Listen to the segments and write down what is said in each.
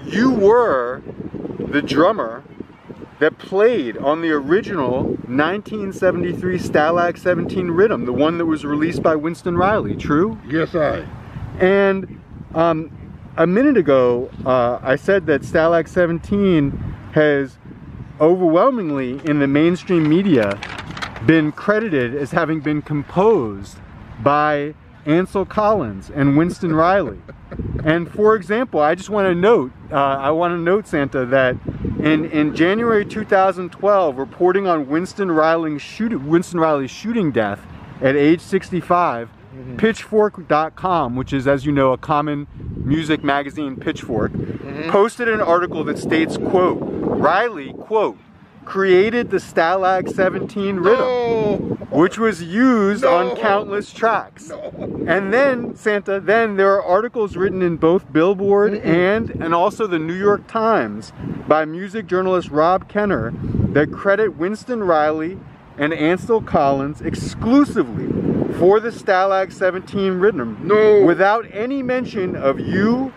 you were the drummer that played on the original 1973 Stalag 17 Riddim, the one that was released by Winston Riley, true? Yes, I. And a minute ago, I said that Stalag 17 has overwhelmingly in the mainstream media been credited as having been composed by Ansel Collins and Winston Riley. And for example, I just want to note, Santa, that in January 2012, reporting on Winston Riley's shooting death at age 65, Pitchfork.com, which is, as you know, a common music magazine, Pitchfork, posted an article that states, quote, Riley, quote, created the Stalag 17 Riddim, which was used on countless tracks. And then, Santa, there are articles written in both Billboard and also the New York Times by music journalist Rob Kenner that credit Winston Riley and Ansel Collins exclusively for the Stalag 17 Riddim, without any mention of you,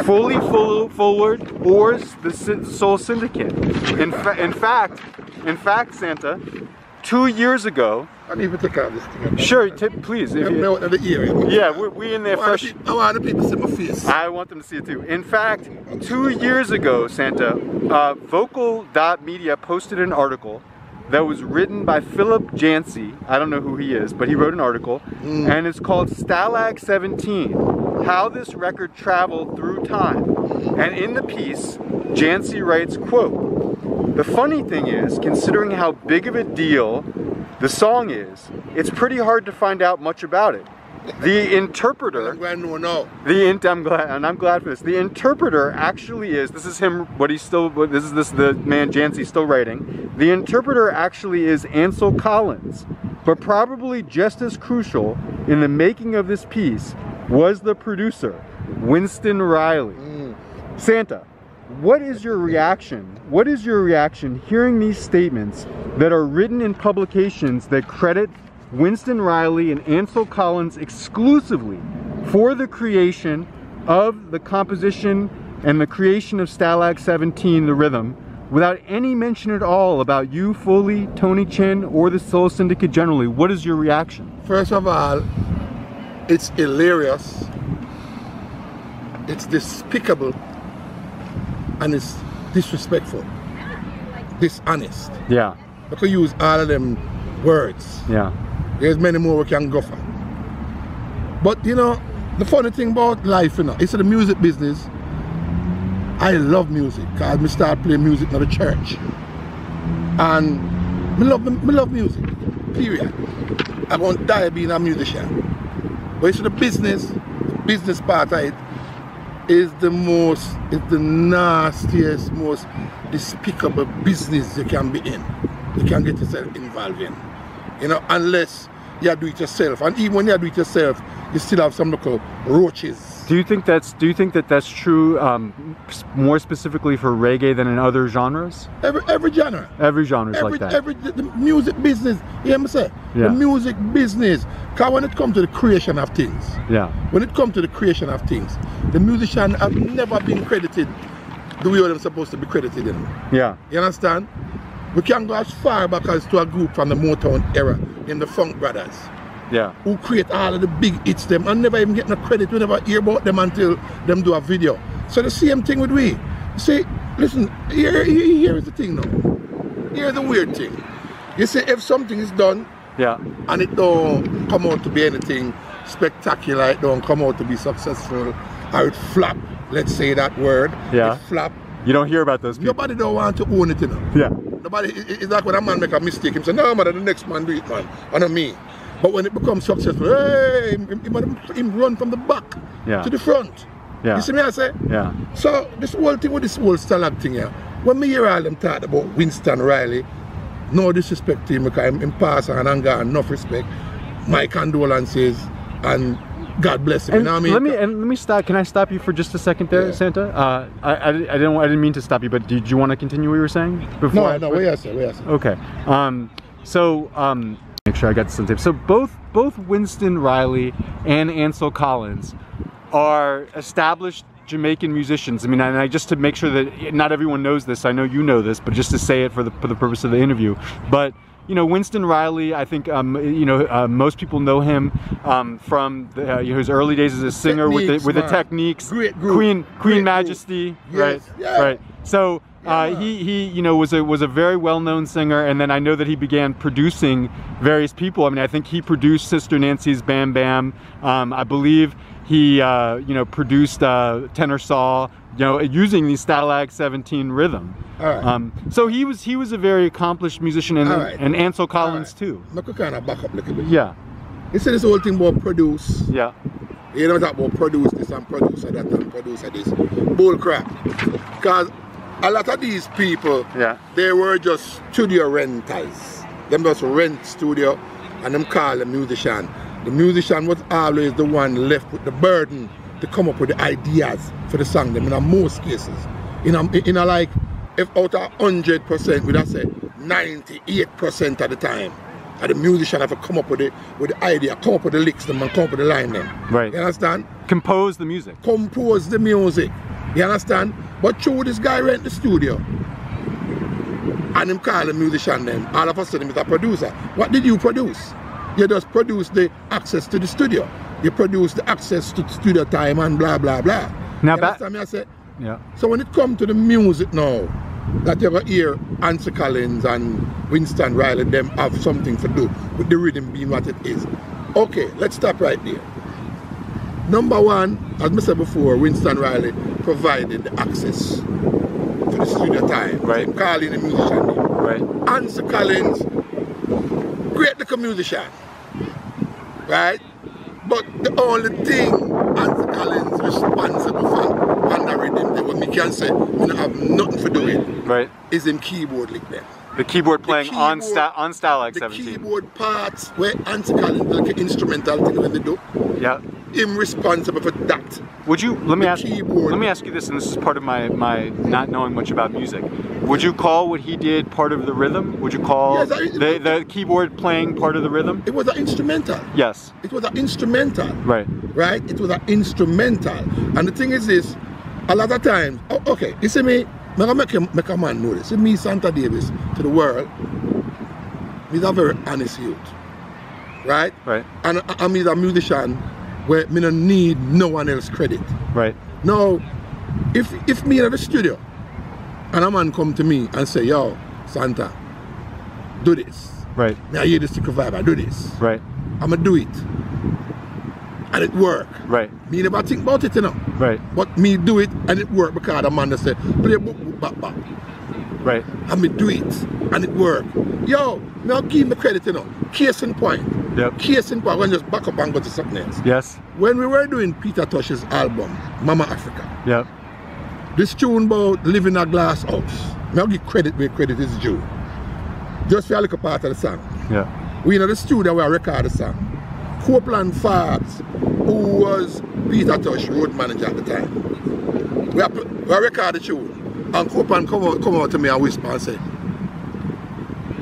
Fully Forward, or the Soul Syndicate. In fact, Santa, 2 years ago. I need to take out this thing. Sure, please. If you, yeah, we in there fresh. I want the people to see my face. I want them to see it too. In fact, 2 years ago, Santa, Vocal.media posted an article that was written by Philip Yancey. I don't know who he is, but he wrote an article, and it's called Stalag 17, How This Record Traveled Through Time. And in the piece, Yancey writes, quote, the funny thing is, considering how big of a deal the song is, it's pretty hard to find out much about it. The interpreter, I'm glad no know. I'm glad for this. The interpreter actually is, this is him, the man Yancey's still writing. The interpreter actually is Ansel Collins, but probably just as crucial in the making of this piece was the producer, Winston Riley. Santa, what is your reaction? What is your reaction hearing these statements that are written in publications that credit Winston Riley and Ansel Collins exclusively for the creation of the composition and the creation of Stalag 17, the Riddim, without any mention at all about you, Foley, Tony Chin, or the Soul Syndicate generally? What is your reaction? First of all, it's hilarious, it's despicable, and it's disrespectful, dishonest. Yeah. Because you use all of them words. Yeah. There's many more we can go for. But you know, the funny thing about life, you know, it's the music business. I love music because I start playing music in the church. And I love music, period. I won't die being a musician. But it's the business part of it is the nastiest, most despicable business you can be in. You can get yourself involved in. You know, unless you do it yourself. And even when you do it yourself, you still have some local roaches. Do you think that's true more specifically for reggae than in other genres? Every genre. Every genre is like that. The music business, you hear me say? Yeah. The music business. Because when it comes to the creation of things, when it comes to the creation of things, the musician have never been credited the way they're supposed to be credited in. Yeah. You understand? We can go as far back as to a group from the Motown era in the Funk Brothers. Yeah. Who create all of the big hits them and never even get no credit. We never hear about them until them do a video. So the same thing with we. See, listen, here is the thing now. Here's the weird thing. You see, if something is done, and it don't come out to be anything spectacular, it don't come out to be successful, or it flop, let's say that word, it flop. You don't hear about those people. Nobody don't want to own it, you know. Yeah. Nobody, it's like when a man make a mistake, he say, no man, the next man do it, man, and not me. But when it becomes successful, hey, him run from the back to the front. You see me I say? Yeah. So this whole thing with this whole Stalag thing here, when me hear all them talk about Winston Riley, no disrespect to him because I'm in pass and I got enough respect. My condolences and God bless him. And you know what I mean? Let me stop. Can I stop you for just a second there, Santa? I didn't mean to stop you, but did you want to continue what you were saying before? No, wait a second. Okay. Make sure I got some tips. So both Winston Riley and Ansel Collins are established Jamaican musicians. I mean, and I just to make sure that not everyone knows this, I know you know this, but just to say it for the purpose of the interview. But you know, Winston Riley, I think most people know him from his early days as a singer with the Techniques, Queen Majesty, yes, right? Yeah. Right. So he was a very well-known singer, and then I know that he began producing various people. I mean, I think he produced Sister Nancy's Bam Bam. I believe he produced Tenor Saw, using the Stalag 17 rhythm. All right. So he was a very accomplished musician, and and Ansel Collins too. I could kind of back up a little bit. Yeah. You see this whole thing about produce. Yeah. You don't talk about produce this and producer that and producer this. Bull crap. Because a lot of these people, they were just studio renters. Them just rent studio and them call them musician. The musician was always the one left with the burden to come up with the ideas for the song them in most cases. In a like, if out of 100%, we'd have say 98% of the time, and the musician have to come up with the idea, come up with the licks them and come up with the line them. Right. You understand? Compose the music. Compose the music. You understand? But through this guy rent the studio, and him call the musician then, all of a sudden he's a producer. What did you produce? You just produce the access to the studio. You produce the access to studio time and blah blah blah. Now, you understand me? I say, yeah. So when it comes to the music now, that you're gonna hear Ansel Collins and Winston Riley, them have something to do with the rhythm being what it is. Okay, let's stop right there. Number one, as I said before, Winston Riley provided the access to the studio time. Right. Calling the musician name. Right. Ansel Collins, great little musician. Right? But the only thing Ansel Collins responsible for on the Riddim, what me can say, we don't have nothing to do with, right, is him keyboard lick there. The keyboard playing on Stalag 17. The keyboard parts where Ansel Collins like an instrumental thing when they do. Yeah. Him responsible for that. Would you let me ask you this, and this is part of my not knowing much about music. Would you call what he did part of the rhythm? Would you call the keyboard playing part of the rhythm? It was an instrumental. Yes. It was an instrumental. Right. Right? It was an instrumental. And the thing is this, a lot of times, okay, you see me, I'm going to make a man know this. See me, Santa Davis, to the world, he's a very honest youth. Right? Right. And I'm a musician where me don't need no one else credit. Right. Now, if me in the studio and a man come to me and say, yo, Santa, do this. Right. Me I hear this tickle vibe, I do this. Right. I'ma do it. And it work. Right. Me never think about it, you know. Right. But me do it and it work because the man say, play book, back, back. Right. And me do it and it work. Yo, now give me credit, you know. Case in point. Yep. Case in point, when just back up and go to something else. Yes. When we were doing Peter Tosh's album, Mama Africa. Yep. This tune about living in a glass house. Now give credit where credit is due. Just for a little part of the song. Yeah. We in the studio where I record the song. Copeland Farbs, who was Peter Tosh road manager at the time. We record the tune. And Copeland come out to me and whisper and say,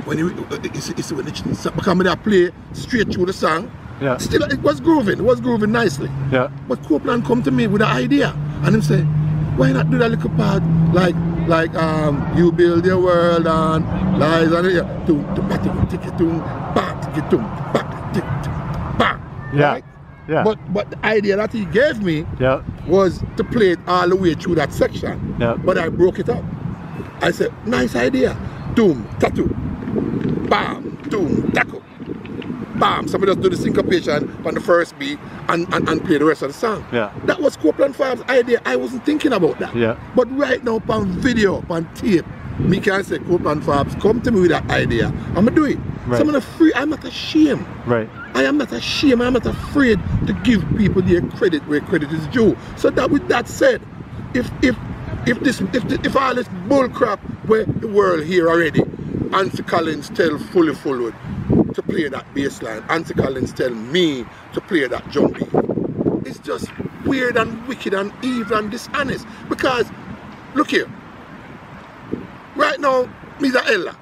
when you see when the play straight through the song, yeah, still it was grooving nicely. Yeah. But Copeland come to me with an idea and him say, why not do that little part like you build your world on lies and yeah. Right? Yeah. But the idea that he gave me, yeah, was to play it all the way through that section. Yeah. But I broke it up. I said, nice idea. Doom, tattoo. Bam, doom, tackle. Bam. Somebody just do the syncopation on the first beat and play the rest of the song. Yeah. That was Copeland Farb's idea. I wasn't thinking about that. Yeah. But right now, on video, on tape, me can say Copeland Farb's come to me with that idea. I'm gonna do it. Right. So I'm not ashamed. Right. I am not ashamed. I'm not afraid to give people their credit where credit is due. So that with that said, if all this bull crap where the world here already, Ansel Collins tell fully forward to play that bass line. Ansel Collins tell me to play that drum beat. It's just weird and wicked and evil and dishonest. Because look here. Right now, Mr. Ella,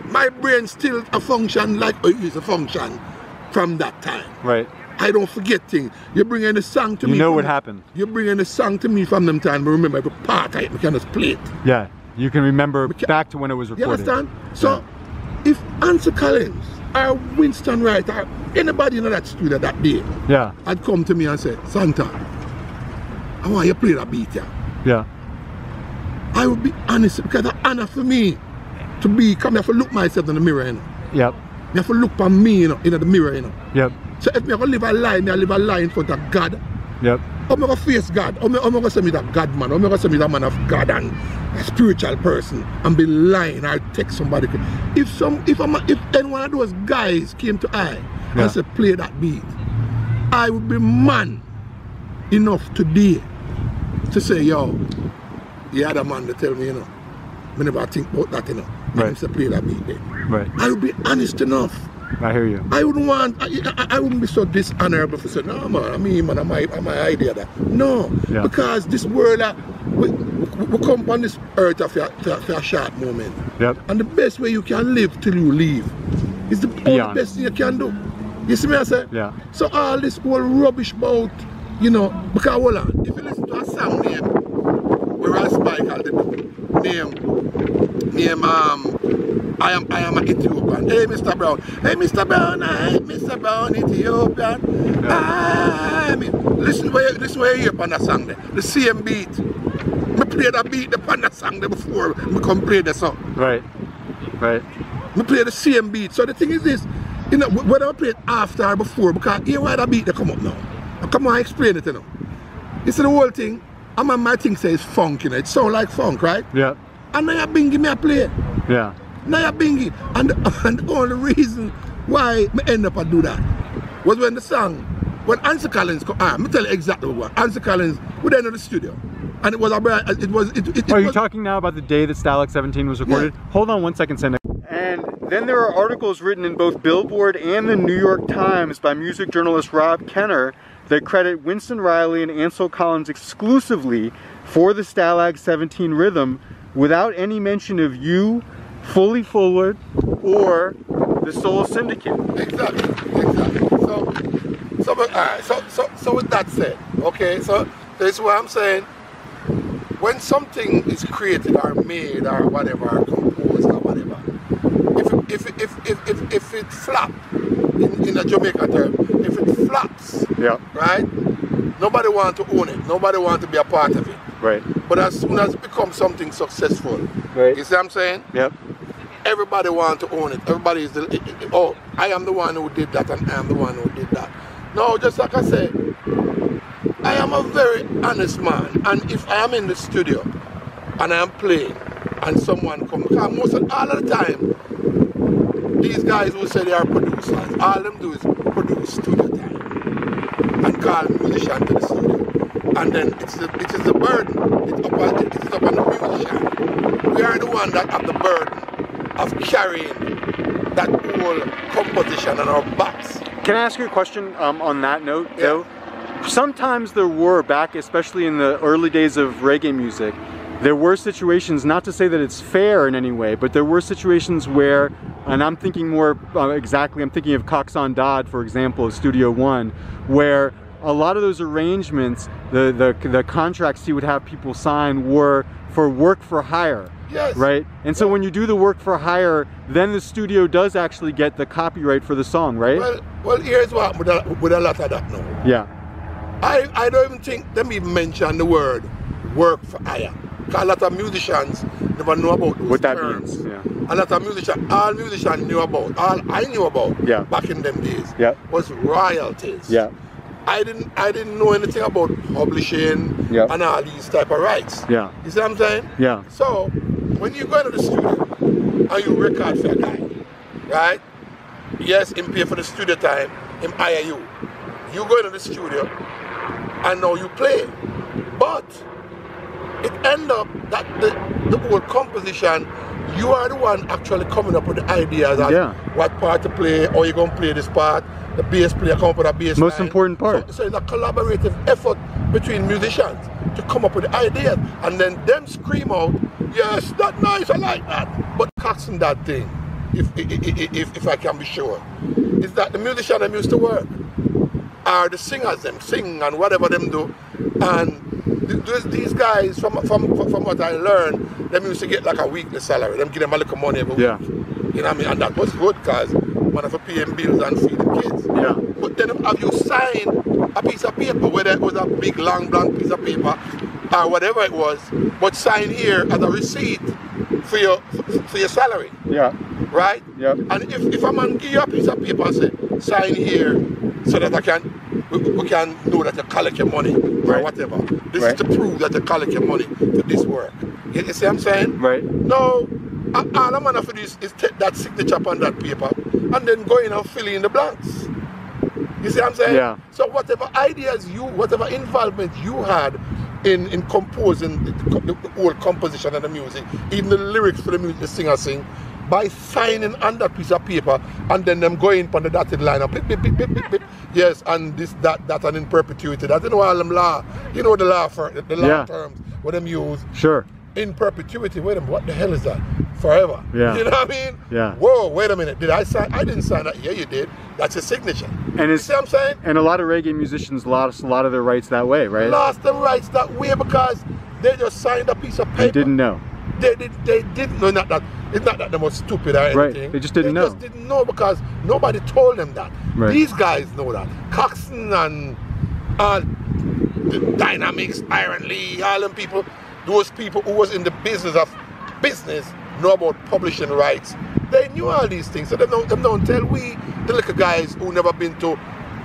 my brain still a function like it used to function from that time. Right. I don't forget things. You bring in a song to me. You know what happened. You bring in a song to me from them time, but remember every part I can just play it. Yeah, you can remember back to when it was recorded. You understand? So, if Ansel Collins or Winston Wright or anybody in that studio that day had come to me and said, Santa, I want you to play that beat here. Yeah. I would be honest, because it's an honor for me to be, come here to look myself in the mirror, you know. Yep. I have to look at me, you know, in the mirror, you know. Yep. So if I go live a lie, I live a lie in front of God. Yep. I'm going to face God. I'm going to say me that God man. I'm going to say me that man of God and a spiritual person and be lying or take somebody. If any one of those guys came to I and said play that beat, I would be man enough today to say, yo, the other man to tell me, you know, I never think about that, you know. Right. To play that beat there. Right. I would be honest enough. I hear you. I wouldn't want, I wouldn't be so dishonorable to say, no man, I mean man, my idea that. No, because this world, we come on this earth for a short moment. Yep. And the best way you can live till you leave is the only best thing you can do. You see me I say? Yeah. So all this whole rubbish about, you know, because hold on, if you listen to a song name, where I spike called the name I am an Ethiopian. Hey Mr. Brown. Hey Mr. Brown, hey Mr. Brown, Ethiopian. I mean, listen where you hear on that song there. The same beat. I play that beat upon that song there before I come play the song. Right. Right. I play the same beat. So the thing is this, you know, whether I play it after or before, because here why that beat they come up now. Come on, I explain it, you know. You see the whole thing, my thing says funk, you know. It sounds like funk, right? Yeah. And now you're bingy me a play. Yeah. Now you're bingy. And the only reason why I end up do that was when the song, when Ansel Collins come, let me tell you exactly what. Ansel Collins would enter the studio. And it was Are you talking now about the day that Stalag 17 was recorded? Yeah. Hold on one second, Senda. And then there are articles written in both Billboard and the New York Times by music journalist Rob Kenner that credit Winston Riley and Ansel Collins exclusively for the Stalag 17 rhythm without any mention of you, Fully Forward, or the Soul Syndicate. Exactly. So with that said, okay, so this is what I'm saying. When something is created or made or whatever, or composed or whatever, if it flop, in a Jamaica term, if it flops, right, nobody wants to own it, nobody wants to be a part of it. Right. But as soon as it becomes something successful, right, you see what I'm saying? Yep. Everybody wants to own it. Everybody is oh, I am the one who did that and I am the one who did that. No, just like I said, I am a very honest man, and if I am in the studio and I am playing and someone comes, because most of all of the time, these guys who say they are producers, all them do is produce studio time and call musician to the studio. And then it is the burden, it's up on the musician. We are the one that have the burden of carrying that whole composition on our backs. Can I ask you a question on that note, though? Sometimes there were, back especially in the early days of reggae music, there were situations, not to say that it's fair in any way, but there were situations where, and I'm thinking more exactly, I'm thinking of Coxon Dodd, for example, of Studio One, where a lot of those arrangements, the contracts he would have people sign were for work for hire. Yes. Right? And so when you do the work for hire, then the studio does actually get the copyright for the song, right? Well, here's what with a lot of that now. Yeah. I don't even think them even mention the word work for hire. Because a lot of musicians never know about those what terms. That means. Yeah. A lot of musicians, all musicians knew about, all I knew about back in them days was royalties. Yeah. I didn't know anything about publishing and all these type of rights. Yeah. You see what I'm saying? Yeah. So when you go into the studio and you record for a guy, right? Yes, him pay for the studio time, him hire you. You go into the studio and now you play. But it end up that the whole composition, you are the one actually coming up with the ideas as what part to play, or you're gonna play this part. The bass player come up with a bass line. Most important part. So it's a collaborative effort between musicians to come up with the ideas, and then them scream out, yes, that's nice, I like that. But Coxon that thing, if I can be sure, is that the musician them used to work. are the singers, them sing and whatever them do. And these guys, from what I learned, them used to get like a weekly salary. Them give them a little money every week. You know what I mean? And that was good because one of the paying bills and feed the kids. Yeah. But then have you signed a piece of paper, whether it was a big long blank piece of paper or whatever it was, but sign here as a receipt for your salary. Yeah. Right? Yeah. And if a man give you a piece of paper and say, sign here so that we can know that you collect your money or whatever. This is to prove that you collect your money for this work. You see what I'm saying? Right. No, all I'm gonna do is take that signature on that paper and then go in and fill in the blanks. You see what I'm saying? Yeah. So whatever ideas whatever involvement you had in composing the whole composition of the music, even the lyrics for the music the singer sing, by signing on that piece of paper and then them going on the dotted line and beep, beep, beep, beep, beep, beep. Yes, and this, that, and in perpetuity. That, you know all them law, you know the law terms, what them use. Sure. In perpetuity, wait a minute, what the hell is that? Forever. Yeah. You know what I mean? Yeah. Whoa, wait a minute, did I sign? I didn't sign that. Yeah, you did. That's your signature. And you see what I'm saying? And a lot of reggae musicians lost a lot of their rights that way, right? Lost their rights that way because they just signed a piece of paper. They didn't know. They didn't know. It's not that they were stupid or anything. Right. They just didn't know. They just didn't know because nobody told them that. Right. These guys know that. Coxon and the Dynamics, Iron Lee, all them people, those people who was in the business know about publishing rights. They knew all these things. So them don't tell we, the little guys who never been to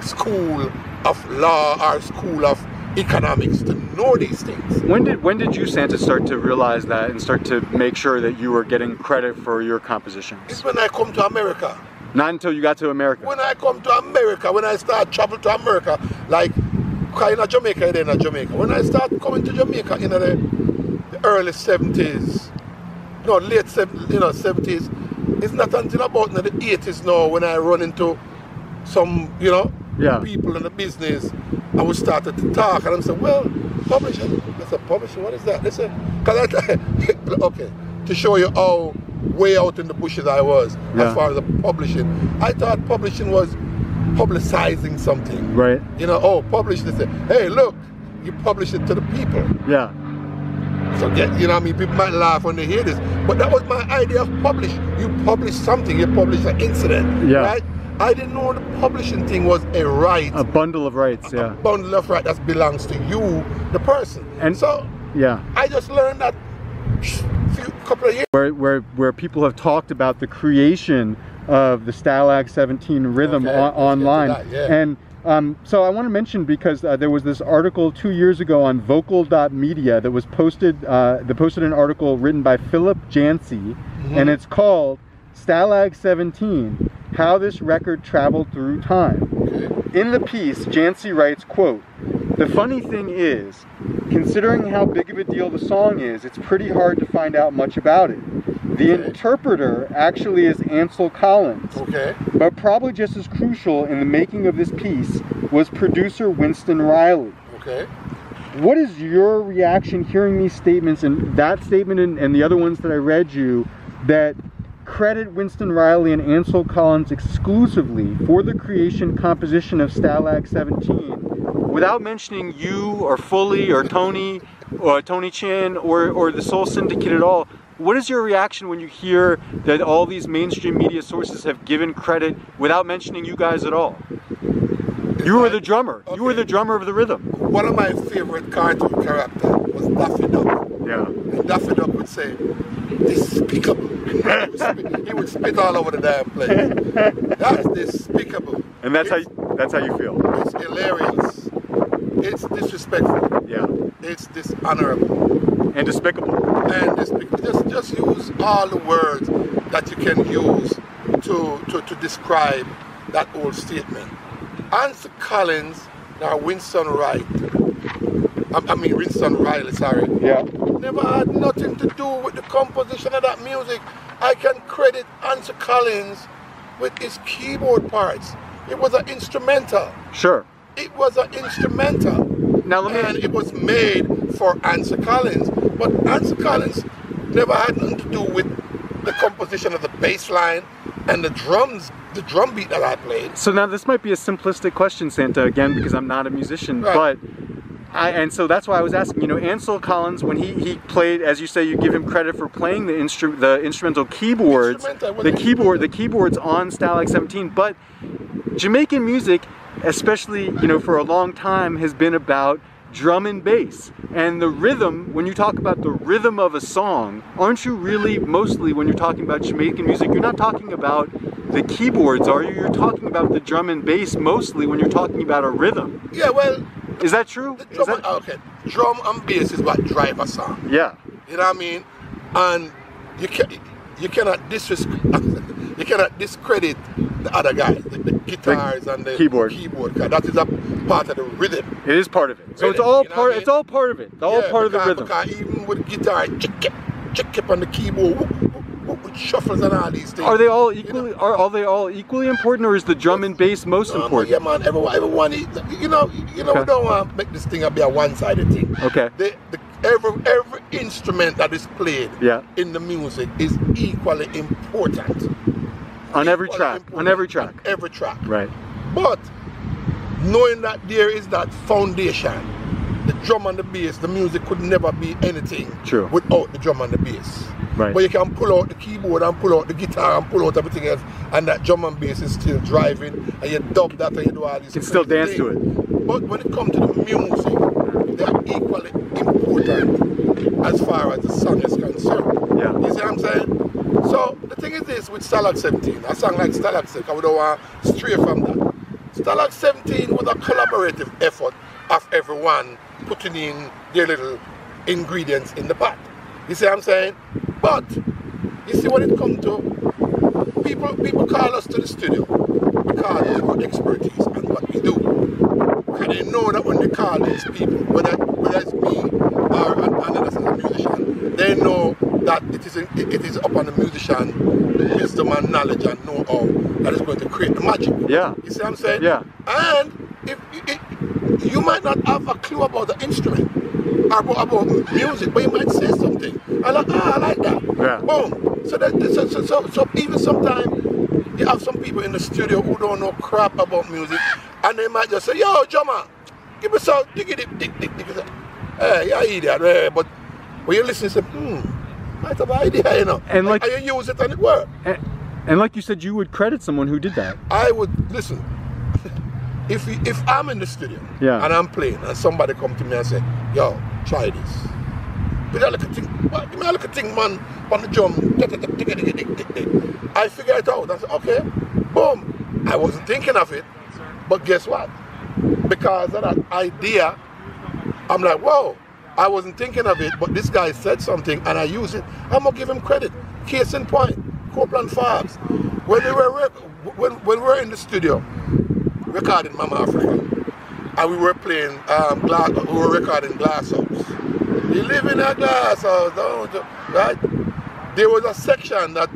school of law or school of economics, to know these things. When did you, Santa, start to realize that and start to make sure that you were getting credit for your compositions? It's when I come to America. Not until you got to America. When I come to America, when I start travel to America, like in Jamaica, then in Jamaica. When I start coming to Jamaica in the early 70s, no, late 70s, it's not until about the 80s now when I run into some, people in the business. I would start to talk and I said, well, publishing. I said, publishing, what is that? They said, okay, to show you how way out in the bushes I was as far as the publishing. I thought publishing was publicizing something. Right. Publish this. Hey, look, you publish it to the people. Yeah. So, people might laugh when they hear this, but that was my idea of publish. You publish something, you publish an incident, right? I didn't know the publishing thing was a right. A bundle of rights, A bundle of rights that belongs to you, the person. And so, I just learned that couple of years. Where people have talked about the creation of the Stalag 17 rhythm online. And so I want to mention, because there was this article 2 years ago on vocal.media that was posted, an article written by Philip Jancy, and it's called Stalag 17, How This Record Traveled Through Time. In the piece, Jancy writes, quote, "The funny thing is, considering how big of a deal the song is, it's pretty hard to find out much about it. The interpreter actually is Ansel Collins, but probably just as crucial in the making of this piece was producer Winston Riley." What is your reaction hearing these statements, and that statement and the other ones that I read you, that credit Winston Riley and Ansel Collins exclusively for the creation composition of Stalag 17, without mentioning you or Fully or Tony Chin or the Soul Syndicate at all? What is your reaction when you hear that all these mainstream media sources have given credit without mentioning you guys at all? You were the drummer. You were the drummer of the rhythm. One of my favorite cartoon characters was Daffy Duck. Yeah. And Daffy Duck would say, "Despicable." He would spit all over the damn place. That's despicable. And that's how you feel. It's hilarious. It's disrespectful. Yeah. It's dishonorable. And despicable. And just use all the words that you can use to describe that old statement. Ansel Collins, now Winston Riley, sorry. Yeah. Never had nothing to do with the composition of that music. I can credit Ansel Collins with his keyboard parts. It was an instrumental. Sure. It was an instrumental. Now and it was made for Ansel Collins. But Ansel Collins never had nothing to do with the composition of the bass line, and the drum beat that I played. So now this might be a simplistic question, Santa, again, because I'm not a musician, right. but and so that's why I was asking, you know, Ansel Collins, when he played, as you say, you give him credit for playing the instrumental keyboards, the keyboards on Stalag 17, but Jamaican music, especially, you know, for a long time has been about drum and bass. And the rhythm, when you talk about the rhythm of a song, aren't you really mostly, when you're talking about Jamaican music, you're not talking about the keyboards, are you? You're talking about the drum and bass mostly when you're talking about a rhythm. Yeah, well, is that true? Okay, drum and bass is what drive a song. Yeah. You know what I mean? And you cannot discredit the other guys, the guitars and the keyboard. That is a part of the rhythm. It is part of it. So it's all part. It's all part of it. It's all part of the rhythm. Because even with guitar, check on the keyboard, with shuffles and all these things. Are they all equally? You know? Are they all equally important, or is the drum and bass most important? Yeah, man. Everyone. You know. We don't want to make this thing be a one-sided thing. Okay. Every instrument that is played in the music is equally important. On every track. On every track. Every track. Right. But knowing that there is that foundation, the drum and the bass, the music could never be anything without the drum and the bass. Right. But you can pull out the keyboard and pull out the guitar and pull out everything else, and that drum and bass is still driving, and you dub that and you do all these things. You can still dance to it. But when it comes to the music, they are equally important as far as the song is concerned. Yeah. You see what I'm saying? So the thing is this with Stalag 17, a song like Stalag 17, I don't want to stray from that. Stalag 17 was a collaborative effort of everyone putting in their little ingredients in the pot. You see what I'm saying? But you see when it comes to people call us to the studio because of our expertise and what we do. And they know that when they call these people, whether it's me or another as a musician, they know that it is upon the musician, the wisdom and knowledge and know-how that is going to create the magic. Yeah. You see what I'm saying? Yeah. And if you might not have a clue about the instrument or about music, but you might say something. I like that. Yeah. Boom. So even sometimes you have some people in the studio who don't know crap about music, and they might just say, "Yo, Joma, give me some dig. Hey, yeah, idiot." But when you listen, you say, might have an idea, you know. And you use it and it works. And like you said, you would credit someone who did that. I would, listen, if I'm in the studio and I'm playing and somebody come to me and say, "Yo, try this. Give me a little thing, man, on the drum." I figure it out. I say, okay, boom. I wasn't thinking of it, but guess what? Because of that idea, I'm like, whoa, I wasn't thinking of it, but this guy said something and I use it. I'm gonna give him credit. Case in point, Copeland Farbs. When we were in the studio recording Mama Africa, and we were playing we were recording Glass House. You live in a glass house, don't you? Right? There was a section that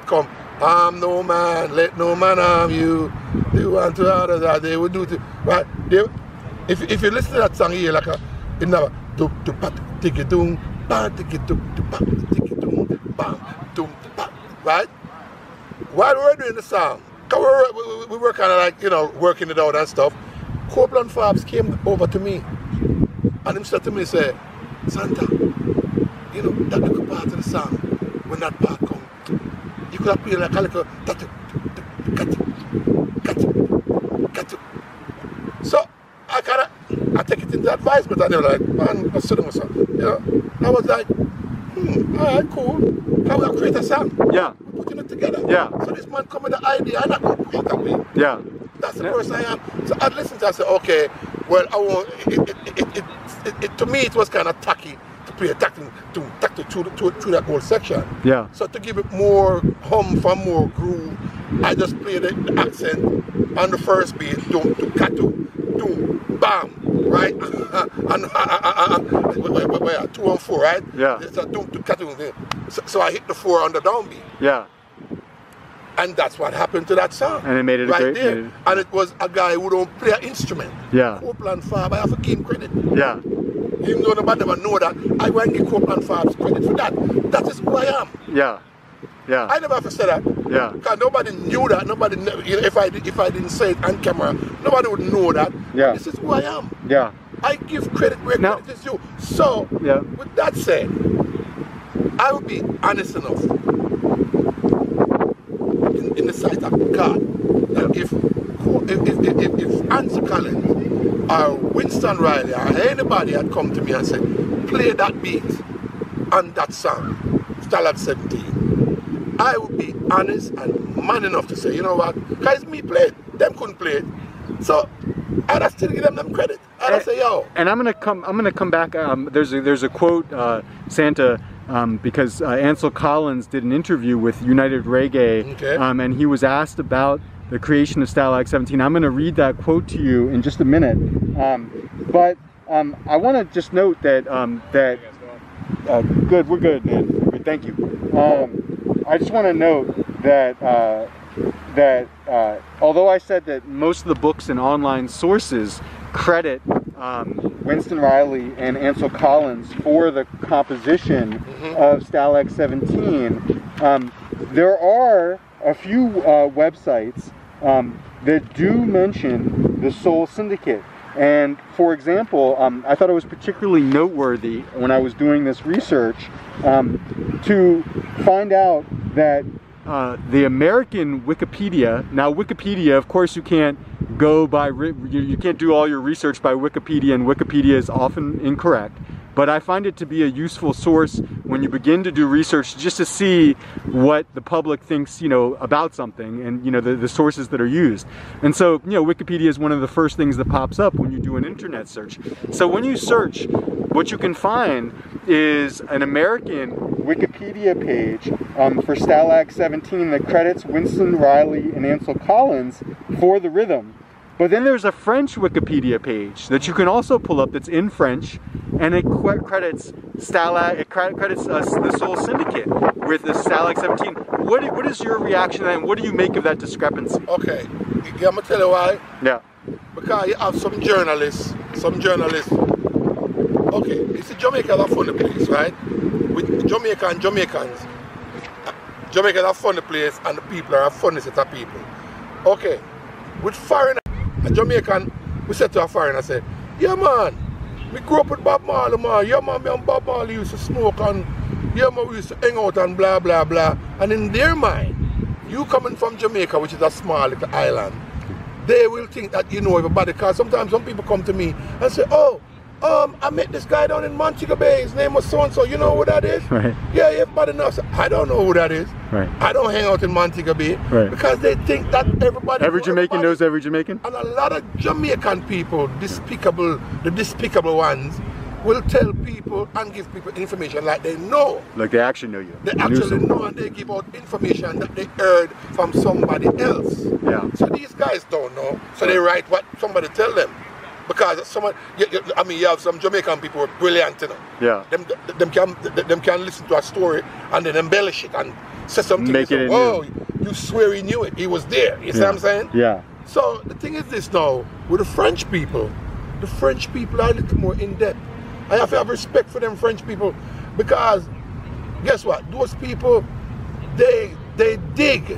come, "I'm no man, let no man harm you. Do unto others that they would do to," right? If you listen to that song here, like it never do pat tiki doom, bam tiki doom, bam tiki doom, bam doom, bam, right? While we were doing the song, cause we were kind of like, you know, working it out and stuff. Copeland Farbs came over to me, and him said to me, say, "Santa, you know that little part of the song, when that part come, you could have played like a little cut. So I take it into advisement, and they were like, "Man, what's the song?" You know, I was like, alright, cool. How we create a song? Yeah. We're putting it together. Yeah. So this man come with the idea, I'm not gonna push it on me. Yeah. That's the person I am. So I listened to it and said, okay, well, I won't. To me, it was kind of tacky to play a tactic through that whole section. Yeah. So to give it more hum for more groove, I just played the accent on the first beat, doom, to katu, doom, bam, right? And 2 and 4, right? Yeah. It's a doom to katu. So I hit the 4 on the downbeat. Yeah. And that's what happened to that song. And it made it right great. there. And it was a guy who don't play an instrument. Yeah. Copeland Farbs, I have to give him credit. Yeah. Even though nobody never know that, I want to give Copeland Farbs credit for that. That is who I am. Yeah. Yeah. I never have to say that. Yeah. Because nobody knew that. Nobody, if I didn't say it on camera, nobody would know that. Yeah. This is who I am. Yeah. I give credit where credit is due. So, with that said, I will be honest enough in the sight of God that if Ansel Collins or Winston Riley or anybody had come to me and said, play that beat on that song, Stalag 17, I would be honest and man enough to say, you know what, guys, me play it, them couldn't play it. So I'd still give them credit. I'd say, yo. And I'm gonna come back. There's a quote, Santa, because Ansel Collins did an interview with United Reggae, and he was asked about the creation of Stalag 17. I'm gonna read that quote to you in just a minute. But I want to just note that good, we're good, man. We're good, thank you. I just want to note that although I said that most of the books and online sources credit Winston Riley and Ansel Collins for the composition of Stalag 17, there are a few websites that do mention the Soul Syndicate. And for example, I thought it was particularly noteworthy when I was doing this research to find out that the American Wikipedia, now Wikipedia, of course you can't go by, you can't do all your research by Wikipedia, and Wikipedia is often incorrect. But I find it to be a useful source when you begin to do research, just to see what the public thinks, you know, about something, and, you know, the sources that are used. And so, you know, Wikipedia is one of the first things that pops up when you do an internet search. So when you search, what you can find is an American Wikipedia page for Stalag 17 that credits Winston Riley and Ansel Collins for the rhythm. But then there's a French Wikipedia page that you can also pull up that's in French, and it credits Stalag, it credits the Soul Syndicate with the Stalag 17. What is your reaction to that, and what do you make of that discrepancy? Okay, I'm gonna tell you why. Yeah. Because you have some journalists. Okay, it's Jamaica that fund the place, right? With Jamaica and Jamaicans. Jamaica that fund the place, and the people are a funny set of people. Okay, with foreign. A Jamaican, we said to a foreigner, I said, yeah man, we grew up with Bob Marley, man. Yeah man, me and Bob Marley used to smoke, and yeah man, we used to hang out and blah blah blah. And in their mind, you coming from Jamaica, which is a small little island, they will think that you know everybody. Because sometimes some people come to me and say, oh, I met this guy down in Montego Bay, his name was so-and-so, you know who that is? Right. Yeah, everybody knows. I don't know who that is. Right. I don't hang out in Montego Bay. Right. Because they think that every Jamaican knows every Jamaican? And a lot of Jamaican people, the despicable ones, will tell people and give people information like they know. Like they actually know you. They actually know, and they give out information that they heard from somebody else. Yeah. So these guys don't know, so they write what somebody tell them. Because someone, I mean, you have some Jamaican people who are brilliant, you know. Yeah. Them can listen to a story and then embellish it and say something. Make it oh, you swear he knew it. He was there. You see what I'm saying? Yeah. So the thing is this now, with the French people are a little more in depth. I have to have respect for them French people, because guess what? Those people, they dig.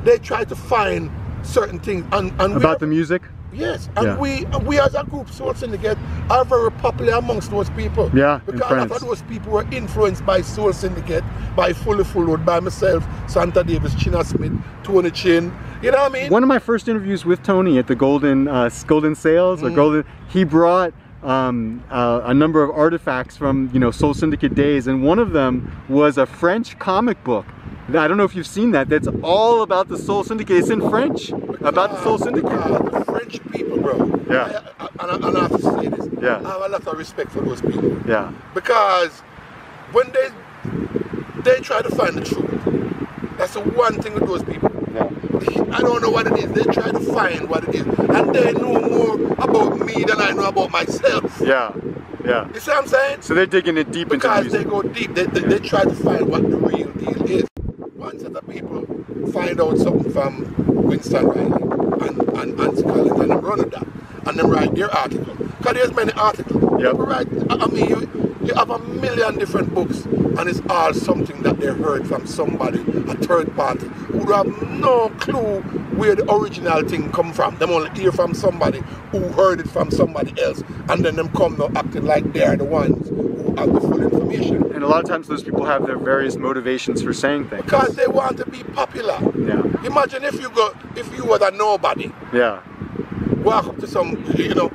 They try to find certain things. And about the music? Yes, and we as a group, Soul Syndicate, are very popular amongst those people. Yeah, because a lot of those people were influenced by Soul Syndicate, by Fully Full Load, by myself, Santa Davis, China Smith, Tony Chin. You know what I mean? One of my first interviews with Tony at the Golden Sales, or Golden, he brought a number of artifacts from, you know, Soul Syndicate days, and one of them was a French comic book. I don't know if you've seen that. That's all about the Soul Syndicate. It's in French, about the Soul Syndicate. The French people, bro. Yeah. And I have to say this. Yeah. I have a lot of respect for those people. Yeah. Because when they try to find the truth, that's the one thing with those people. Yeah. I don't know what it is. They try to find what it is, and they know more about me than I know about myself. Yeah. Yeah. You see what I'm saying? So they're digging it deep into music. Because they go deep. They try to find what the real deal is. One set of people find out something from Winston Riley and Ansel Collins, and they run with that, and then write their article. Because there's many articles. Yep. Right? I mean, you have a million different books, and it's all something that they heard from somebody, a third party, who have no clue where the original thing come from. Them only hear from somebody who heard it from somebody else, and then them come now acting like they are the ones who have the full information. And a lot of times those people have their various motivations for saying things. Because they want to be popular. Yeah. Imagine if you was a nobody. Yeah. Walk up to some, you know,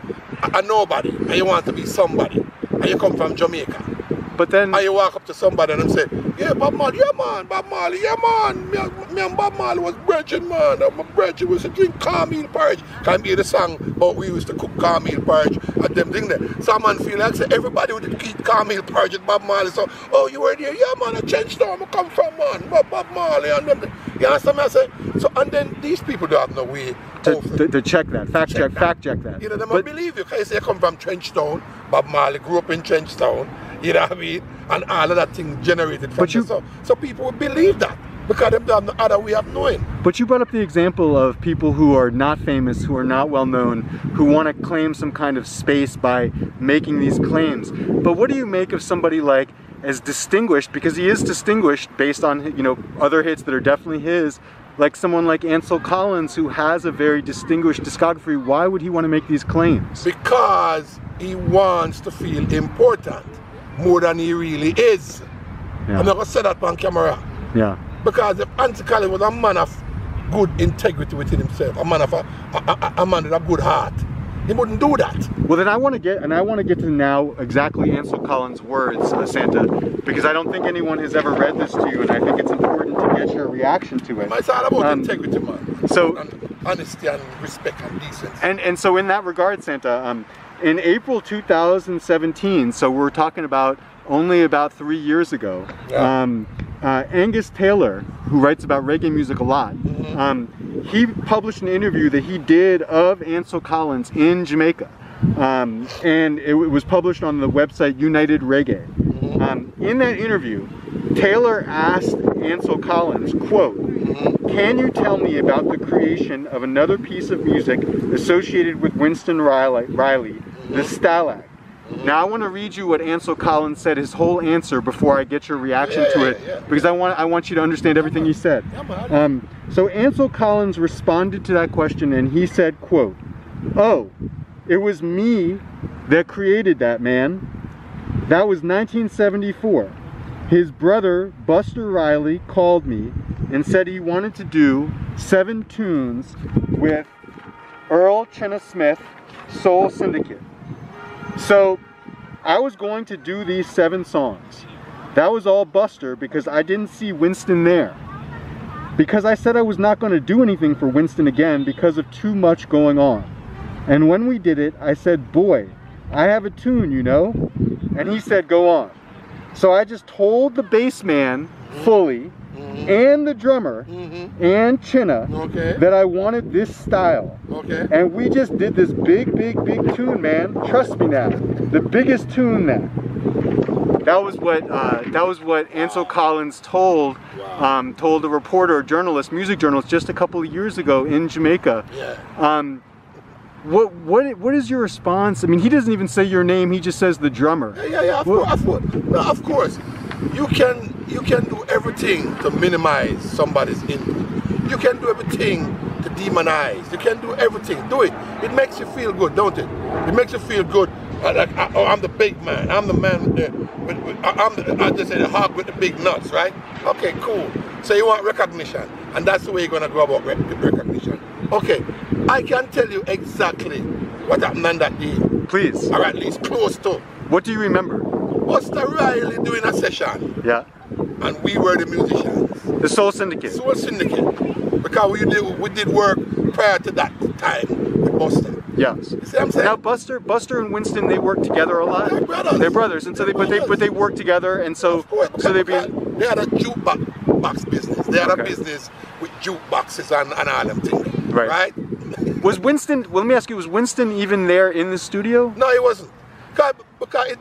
a nobody, and you want to be somebody, and you come from Jamaica. But then... And you walk up to somebody and them say, yeah, Bob Marley, yeah man, Bob Marley, yeah man. Me and Bob Marley was brethren, man. My brethren used to drink cornmeal porridge. Can be the song about we used to cook cornmeal porridge and them thing there. Some man feel like say everybody would eat cornmeal porridge with Bob Marley. So, oh, you were there, yeah man, a change town I come from, man. Bob Marley and them. You understand what I say? So, and then these people don't have no way to check that, fact check that. You know, they might believe you. Because they come from Trenchtown, Bob Marley grew up in Trenchtown, you know what I mean? And all of that thing generated from so people would believe that because they have no other way of knowing. But you brought up the example of people who are not famous, who are not well known, who want to claim some kind of space by making these claims. But what do you make of somebody like as distinguished, because he is distinguished based on, you know, other hits that are definitely his, like someone like Ansel Collins, who has a very distinguished discography? Why would he want to make these claims? Because he wants to feel important more than he really is. Yeah. I'm not going to say that on camera. Yeah. Because if Ansel Collins was a man of good integrity within himself, a man with a good heart, he wouldn't do that. Well, then I want to get to now exactly Ansel Collins' words, Santa, because I don't think anyone has ever read this to you, and I think it's important to get your reaction to it. It's all about integrity, man. So, and honesty and respect and decency. And so in that regard, Santa, in April 2017, so we're talking about only about 3 years ago, yeah. Angus Taylor, who writes about reggae music a lot, he published an interview that he did of Ansel Collins in Jamaica, and it was published on the website United Reggae. In that interview, Taylor asked Ansel Collins, quote, "Can you tell me about the creation of another piece of music associated with Winston Riley, the Stalag?" Now I want to read you what Ansel Collins said, his whole answer, before I get your reaction to it, because I want you to understand everything he said. So Ansel Collins responded to that question, and he said, quote, "Oh, it was me that created that, man. That was 1974. His brother, Buster Riley, called me and said he wanted to do 7 tunes with Earl Chenna Smith, Soul Syndicate. So I was going to do these 7 songs. That was all Buster because I didn't see Winston there. Because I said I was not going to do anything for Winston again because of too much going on. And when we did it, I said, boy, I have a tune, you know? And he said, go on. So I just told the bass man fully, and the drummer, and Chenna, that I wanted this style. And we just did this big tune, man. Trust me now. The biggest tune now. That was what Ansel Collins told told a reporter, journalist, music journalist, just a couple of years ago in Jamaica. What is your response? I mean, he doesn't even say your name. He just says the drummer. Of course. You can do everything to minimize somebody's input. You can do everything to demonize. You can do everything. Do it. It makes you feel good, don't it? It makes you feel good. Like, oh, I'm the big man. I'm the man I just say the hog with the big nuts, right? Okay, cool. So you want recognition, and that's the way you're gonna go about recognition. Okay, I can tell you exactly what happened on that day. Please. Or at least close to. What do you remember? Buster Riley doing a session. Yeah. And we were the musicians. The Soul Syndicate. Soul Syndicate. Because we did work prior to that time with Buster. Yes. You see what I'm saying? Now Buster and Winston, they work together a lot. They're brothers. They're brothers, and so they work together, and so of course, so they had a jukebox business. They had a business with jukeboxes and all them things. Right. Was Winston? Well, let me ask you: was Winston even there in the studio? No, he wasn't. Because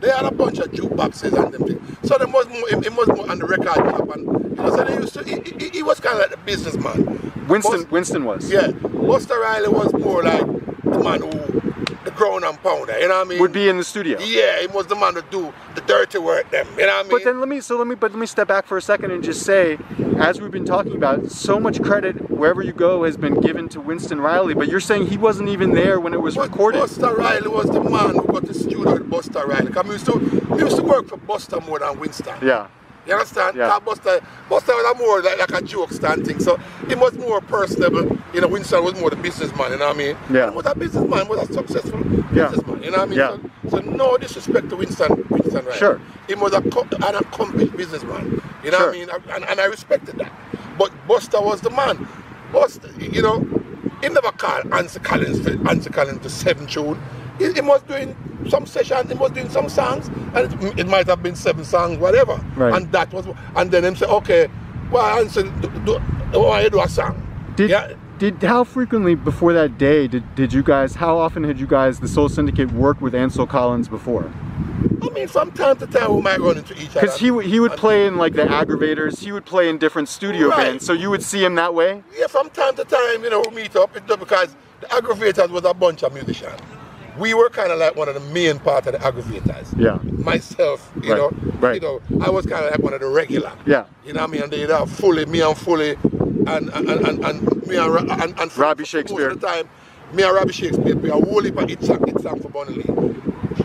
they had a bunch of jukeboxes and them things. So it was more on the record shop, and you know, so they used to. He was kind of like the businessman. Winston was. Yeah. Buster Riley was more like the man who, the ground and pounder, you know what I mean? Would be in the studio. Yeah, he was the man to do the dirty work them, you know what I mean? But then let me step back for a second and just say, as we've been talking about, so much credit wherever you go has been given to Winston Riley, but you're saying he wasn't even there when it was recorded. Buster Riley was the man who got the studio with Buster Riley. Because we used to work for Buster more than Winston. Yeah. You understand? Yeah. Buster was more like a joke stand thing. So he was more personable. You know, Winston was more the businessman, you know what I mean? Yeah. He was a businessman, was a successful businessman, you know what I mean? Yeah. So no disrespect to Winston Riley. Sure. He was an accomplished businessman. You know what I mean? And I respected that. But Buster was the man. Buster, you know, he never called Answer Collins to 7 tune. He was doing some session, he was doing some songs, and it might have been 7 songs, whatever. Right. And that was, and then him say, okay, well, Answer, why you do a song? How frequently before that day did you guys, how often had you guys, the Soul Syndicate, worked with Ansel Collins before? I mean, from time to time we might run into each other. Because he would play in like the Aggravators, he would play in different studio bands, so you would see him that way? Yeah, from time to time, you know, we meet up, because the Aggravators was a bunch of musicians. We were kind of like one of the main part of the Aggravators. Yeah. Myself, you know, I was kind of like one of the regular. Yeah. You know what I mean? And they have Fully, me and Fully, and me and Robbie Shakespeare. Most of the time, me and Robbie Shakespeare play a whole heap of hit song for Bunny Lee.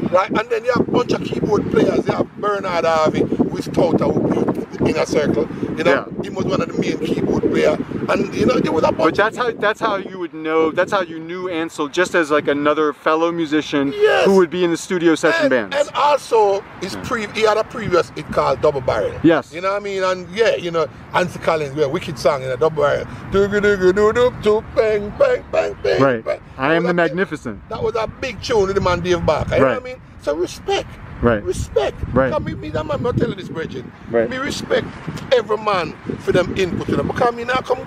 Right? And then you have a bunch of keyboard players. You have Bernard Harvey, who is Touter, who played Inner Circle. You know, he was one of the main keyboard players. And you know, there was a bunch. But that's how you would know. That's how you knew Ansel, just as like another fellow musician who would be in the studio session bands. And also, he had a previous hit called Double Barrel. Yes. You know what I mean? And yeah, you know, Ansel Collins, a wicked song in a Double Barrel. Bang, bang, bang, bang. Right. Bang. I Am the Magnificent. That was a big tune with the man Dave Barker. You know what I mean? So respect. Right. Respect. Right. Because me that man, I'm telling this, Bridget. Right. Me respect every man for them input to them. Because me not come,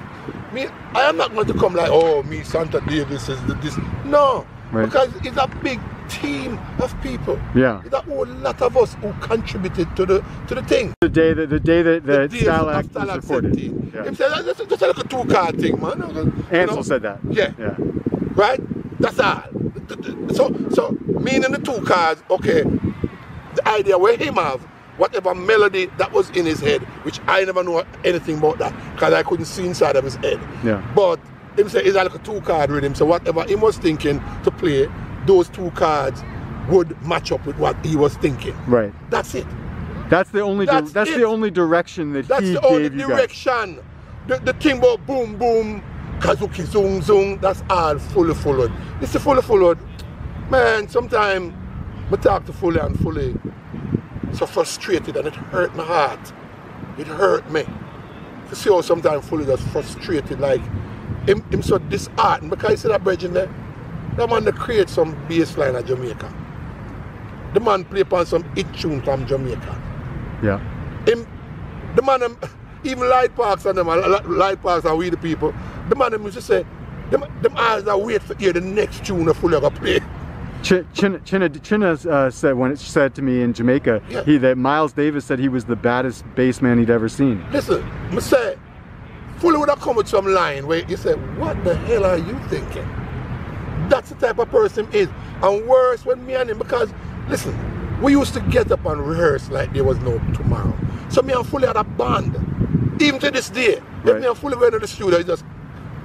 I am not going to come like, oh, me, Santa Davis is this. No. Right. Because it's a big team of people. Yeah. It's a whole lot of us who contributed to the thing. The day that Stalag was recorded. Yeah. He said, that's like a 2-card thing, man. Ansel said that. Yeah. Right? That's all. So meaning the 2 cards, okay, the idea where him have whatever melody that was in his head, which I never know anything about that, because I couldn't see inside of his head. Yeah. But him say it's like a 2-card rhythm, so whatever he was thinking to play, those 2 cards would match up with what he was thinking. Right. That's it. That's the only the only direction that he gave you guys. That's the only direction. The thing about boom boom, Kazuki zoom zoom, that's all fully followed. This is fully followed. Man, sometimes I talk to Fully and Fully so frustrated and it hurt my heart. It hurt me. You see how sometimes Fully just frustrated, like him so disheartened because he said that bridge in there. That man create some bass line of Jamaica. The man play upon some hit tune from Jamaica. Yeah. The man even Light Parks and them, Light Parks and We the People, the man used to say, them eyes are wait for hear the next tune of Fully gonna play. Chinna said when it said to me in Jamaica, that Miles Davis said he was the baddest bass man he'd ever seen. Listen, I say, Fully would have come with some line where you say, what the hell are you thinking? That's the type of person he is. And worse when me and him, because listen, we used to get up and rehearse like there was no tomorrow. So me and Fully had a band. Even to this day, if me and Fully went to the studio, it's just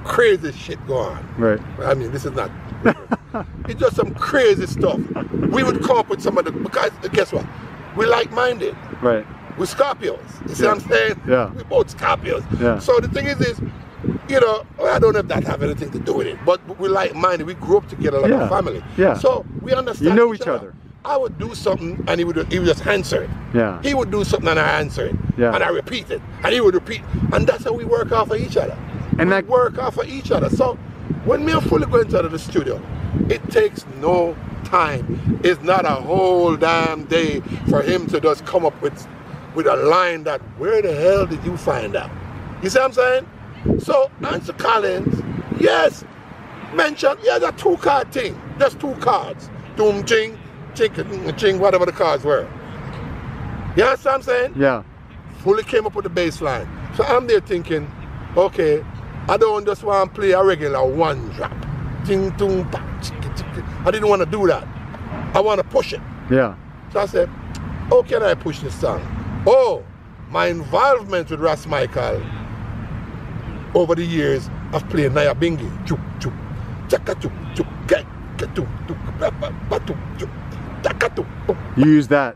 crazy shit going on. Right. I mean, this is not. It's just some crazy stuff. We would come up with some of the, because guess what? We like-minded. Right. We're Scorpios. You see what I'm saying? Yeah. We're both Scorpios. Yeah. So the thing is, you know, I don't know if that have anything to do with it, but we like-minded. We grew up together like a family. Yeah. So we understand. You know each other. I would do something and he would just answer it. Yeah. He would do something and I answer it. Yeah. And I repeat it. And he would repeat. And that's how we work off of each other. And we work off of each other. So when me and Fully go into the studio, it takes no time. It's not a whole damn day for him to just come up with a line that, where the hell did you find out? You see what I'm saying? So Ansel Collins, yes, mention, yeah, that 2-card thing. That's 2 cards. Doom ching, ching, whatever the cards were. You understand what I'm saying? Yeah. Fully came up with the bass line. So I'm there thinking, okay, I don't just want to play a regular 1 drop. Ting, tung, pa, chicka, chicka. I didn't want to do that. I want to push it. Yeah. So I said, how can I push this song? Oh, my involvement with Ras Michael over the years of playing Naya Bingi. You use that.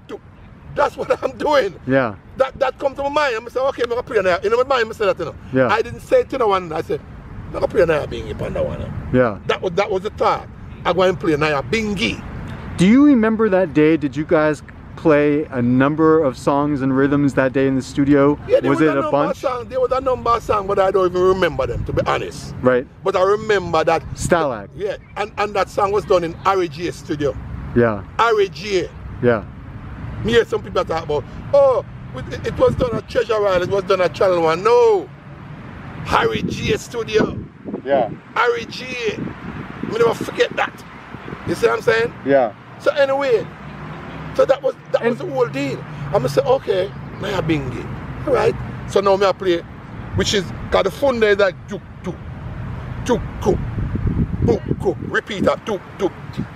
That's what I'm doing. Yeah. That comes to my mind. I'm saying, okay, I'm going to play Naya. In my mind, I said that, you know. Yeah. I didn't say it to no one. I said, I'm going to play Naya Bingi upon that one. Yeah. That was the thought. I'm going to play Naya Bingi. Do you remember that day? Did you guys play a number of songs and rhythms that day in the studio? Yeah, was it a bunch? There was a number of songs, but I don't even remember them, to be honest. Right. But I remember that. Stalag. Yeah, and that song was done in RJ studio. Yeah. RJ. Yeah. Me hear some people talk about, oh, it was done at Treasure Island, it was done at Channel 1. No. RJ studio. Yeah. RJ. We never forget that. You see what I'm saying? Yeah. So anyway, so that was the whole deal. I'm gonna say, okay, Naya Bingi. Alright. So now I play, which is called the fun there is like juk tuk, juk tuk, book tuk, repeat that tuk tuk,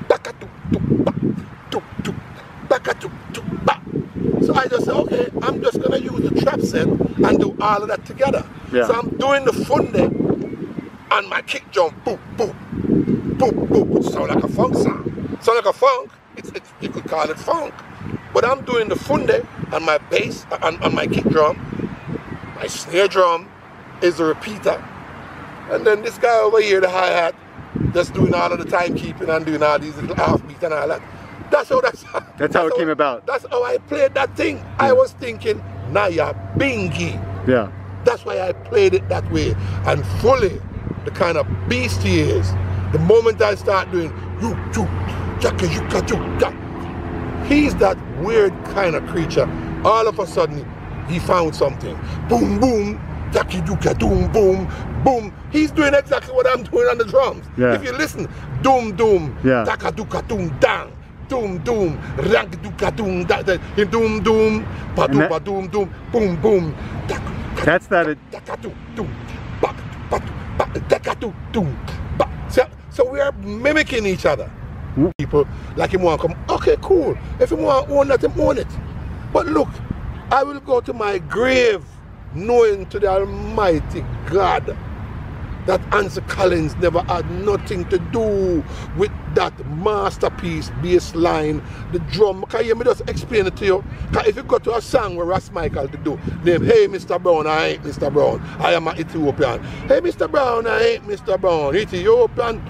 baka tuk tuk ba, tuk tuk, baka tuk tuk ba. So I just say, okay, I'm just gonna use the trap set and do all of that together. Yeah. So I'm doing the fun there and my kick drum, boop, boop, boop, boop. Sound like a funk song. Sound like a funk. You could call it funk. But I'm doing the funde and my bass and my kick drum. My snare drum is the repeater. And then this guy over here, the hi-hat, just doing all of the timekeeping and doing all these little offbeats and all that. That's how it came about. That's how I played that thing. Yeah. I was thinking Naya Bingi. Yeah. That's why I played it that way. And fully, the kind of beast he is, the moment I start doing he's that weird kind of creature. All of a sudden, he found something. Boom, boom, doom, boom, boom. He's doing exactly what I'm doing on the drums. Yeah. If you listen, doom, doom, yeah. Takaduka, doom, dang, doom, doom, rank, duka, doom, doom, doom, padupa, doom, doom, boom, boom. That's that. So we are mimicking each other. People like him want to come, okay, cool. If him want to own that, him own it. But look, I will go to my grave knowing to the Almighty God that Ansel Collins never had nothing to do with that masterpiece bass line, the drum. Can you just explain it to you? Because if you go to a song where Ras Michael to do, name, hey Mr. Brown, I ain't Mr. Brown, I am an Ethiopian. Hey Mr. Brown, I ain't Mr. Brown, Ethiopian.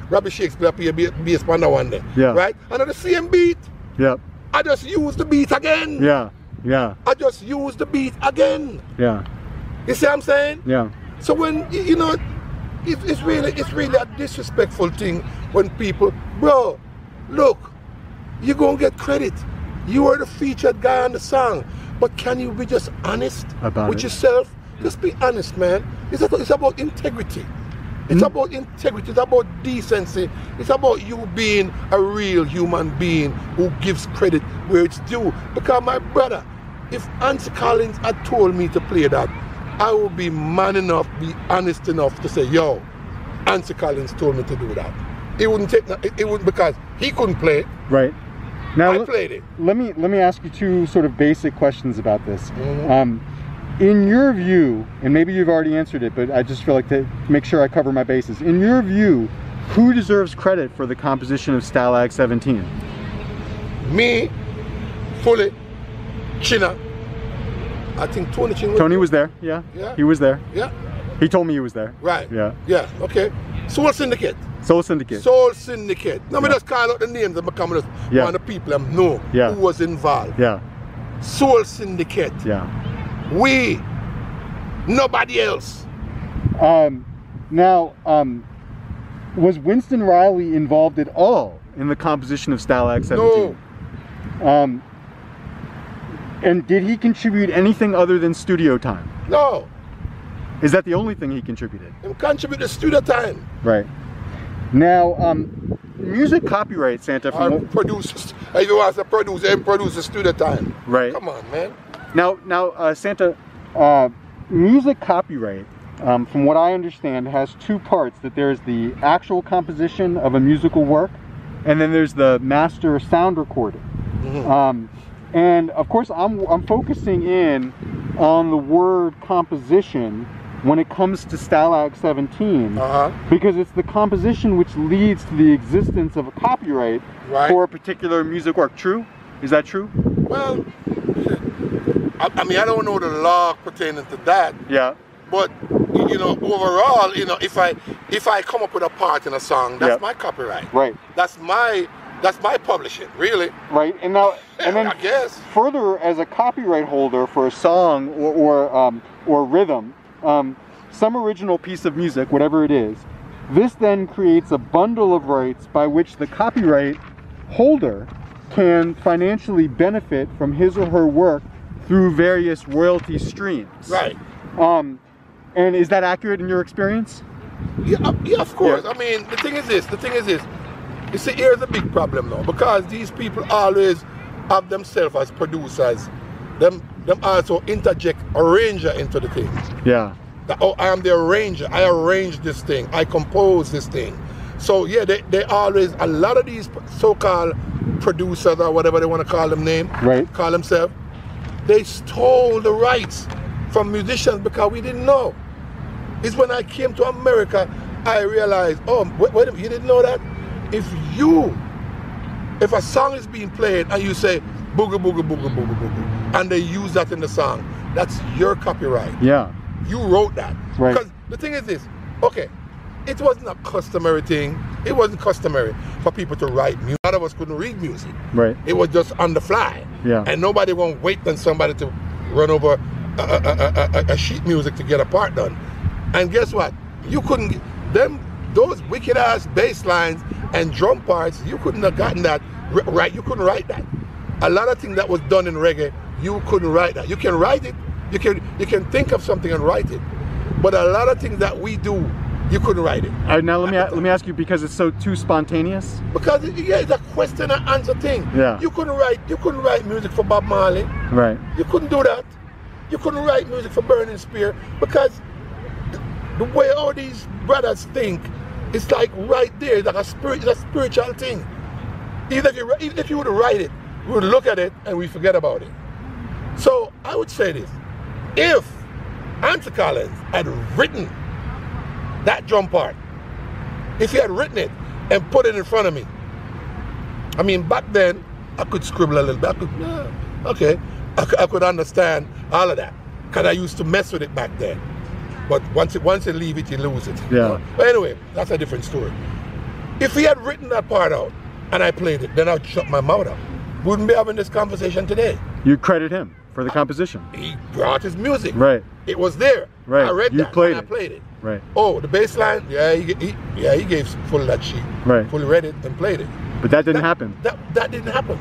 Rabbi Shakespeare play bass on that one there. Yeah. Right? And on the same beat. Yep. I just use the beat again. Yeah. Yeah. I just use the beat again. Yeah. You see what I'm saying? Yeah. So when you know, it's really a disrespectful thing when people, bro, look, you're gonna get credit. You are the featured guy on the song, but can you be just honest with yourself? Just be honest, man. It's about integrity. It's about integrity. It's about decency. It's about you being a real human being who gives credit where it's due. Because my brother, if Ansel Collins had told me to play that, I would be man enough, be honest enough to say, yo, Ansel Collins told me to do that. It wouldn't take, it wouldn't, because he couldn't play it. Right. Now I played it. Let me ask you two sort of basic questions about this. In your view, and maybe you've already answered it, but I just feel like to make sure I cover my bases. In your view, who deserves credit for the composition of Stalag 17? Me, fully, China. I think Tony Chin was Tony there. Was there, yeah. Yeah. He was there. Yeah. He told me he was there. Right. Yeah. Yeah, okay. Soul Syndicate. Soul Syndicate. Soul Syndicate. Now me just call out the names and become just one of the people I know who was involved. Yeah. Soul Syndicate. Yeah. We, nobody else. Now, was Winston Riley involved at all in the composition of Stalag 17? No. And did he contribute anything other than studio time? No. Is that the only thing he contributed? He contributed to studio time. Right. Now, music copyright, Santa. From producers. If you want to produce, he produces studio time. Right. Come on, man. Now, Santa, music copyright from what I understand, has two parts. That there's the actual composition of a musical work, and then there's the master sound recording. And of course, I'm focusing in on the word composition when it comes to Stalag 17, because it's the composition which leads to the existence of a copyright for a particular music work. True? Is that true? Well, I mean, I don't know the law pertaining to that. Yeah. But you know, overall, you know, if I come up with a part in a song, that's my copyright. Right. That's my publishing, really. Right. And now, and then I guess further, as a copyright holder for a song or rhythm, some original piece of music, whatever it is, this then creates a bundle of rights by which the copyright holder can financially benefit from his or her work through various royalty streams. Right. And is that accurate in your experience? Yeah, of course. Yeah. I mean, the thing is this. You see, here's a big problem now, because these people always have themselves as producers. Them also interject arranger into the thing. Yeah. Oh, I am the arranger. I arrange this thing. I compose this thing. So yeah, they always, a lot of these so-called producers or whatever they want to call call themselves, they stole the rights from musicians because we didn't know. It's when I came to America, I realized, oh, wait a minute, you didn't know that? If a song is being played and you say booga booga booga booga booga, and they use that in the song, that's your copyright. Yeah. You wrote that. Right. Because the thing is this, okay, it wasn't a customary thing. It wasn't customary for people to write music. A lot of us couldn't read music. Right. It was just on the fly. Yeah. And nobody won't wait on somebody to run over a sheet music to get a part done. And guess what? You couldn't those wicked ass bass lines and drum parts, you couldn't have gotten that right. You couldn't write that. A lot of things that was done in reggae, you couldn't write that. You can write it, you can think of something and write it. But a lot of things that we do, you couldn't write it. All right, now let me ask you, because it's so too spontaneous. Because it's a question and answer thing. Yeah. You couldn't write music for Bob Marley. Right. You couldn't do that. You couldn't write music for Burning Spear, because the way all these brothers think, it's like right there, it's like a spiritual thing. Even if you would write it, we would look at it and we forget about it. So I would say this: if Ansel Collins had written that drum part, if he had written it and put it in front of me, I mean, back then I could scribble a little bit. I could understand all of that, because I used to mess with it back then. But once you leave it, you lose it. Yeah. You know? But anyway, that's a different story. If he had written that part out and I played it, then I'd shut my mouth up. Wouldn't be having this conversation today. You credit him for the composition. He brought his music. Right. It was there. Right. I read that and I played it. Right. Oh, the bass line, he gave full of that sheet. Right. Fully read it and played it. But that didn't happen. That didn't happen.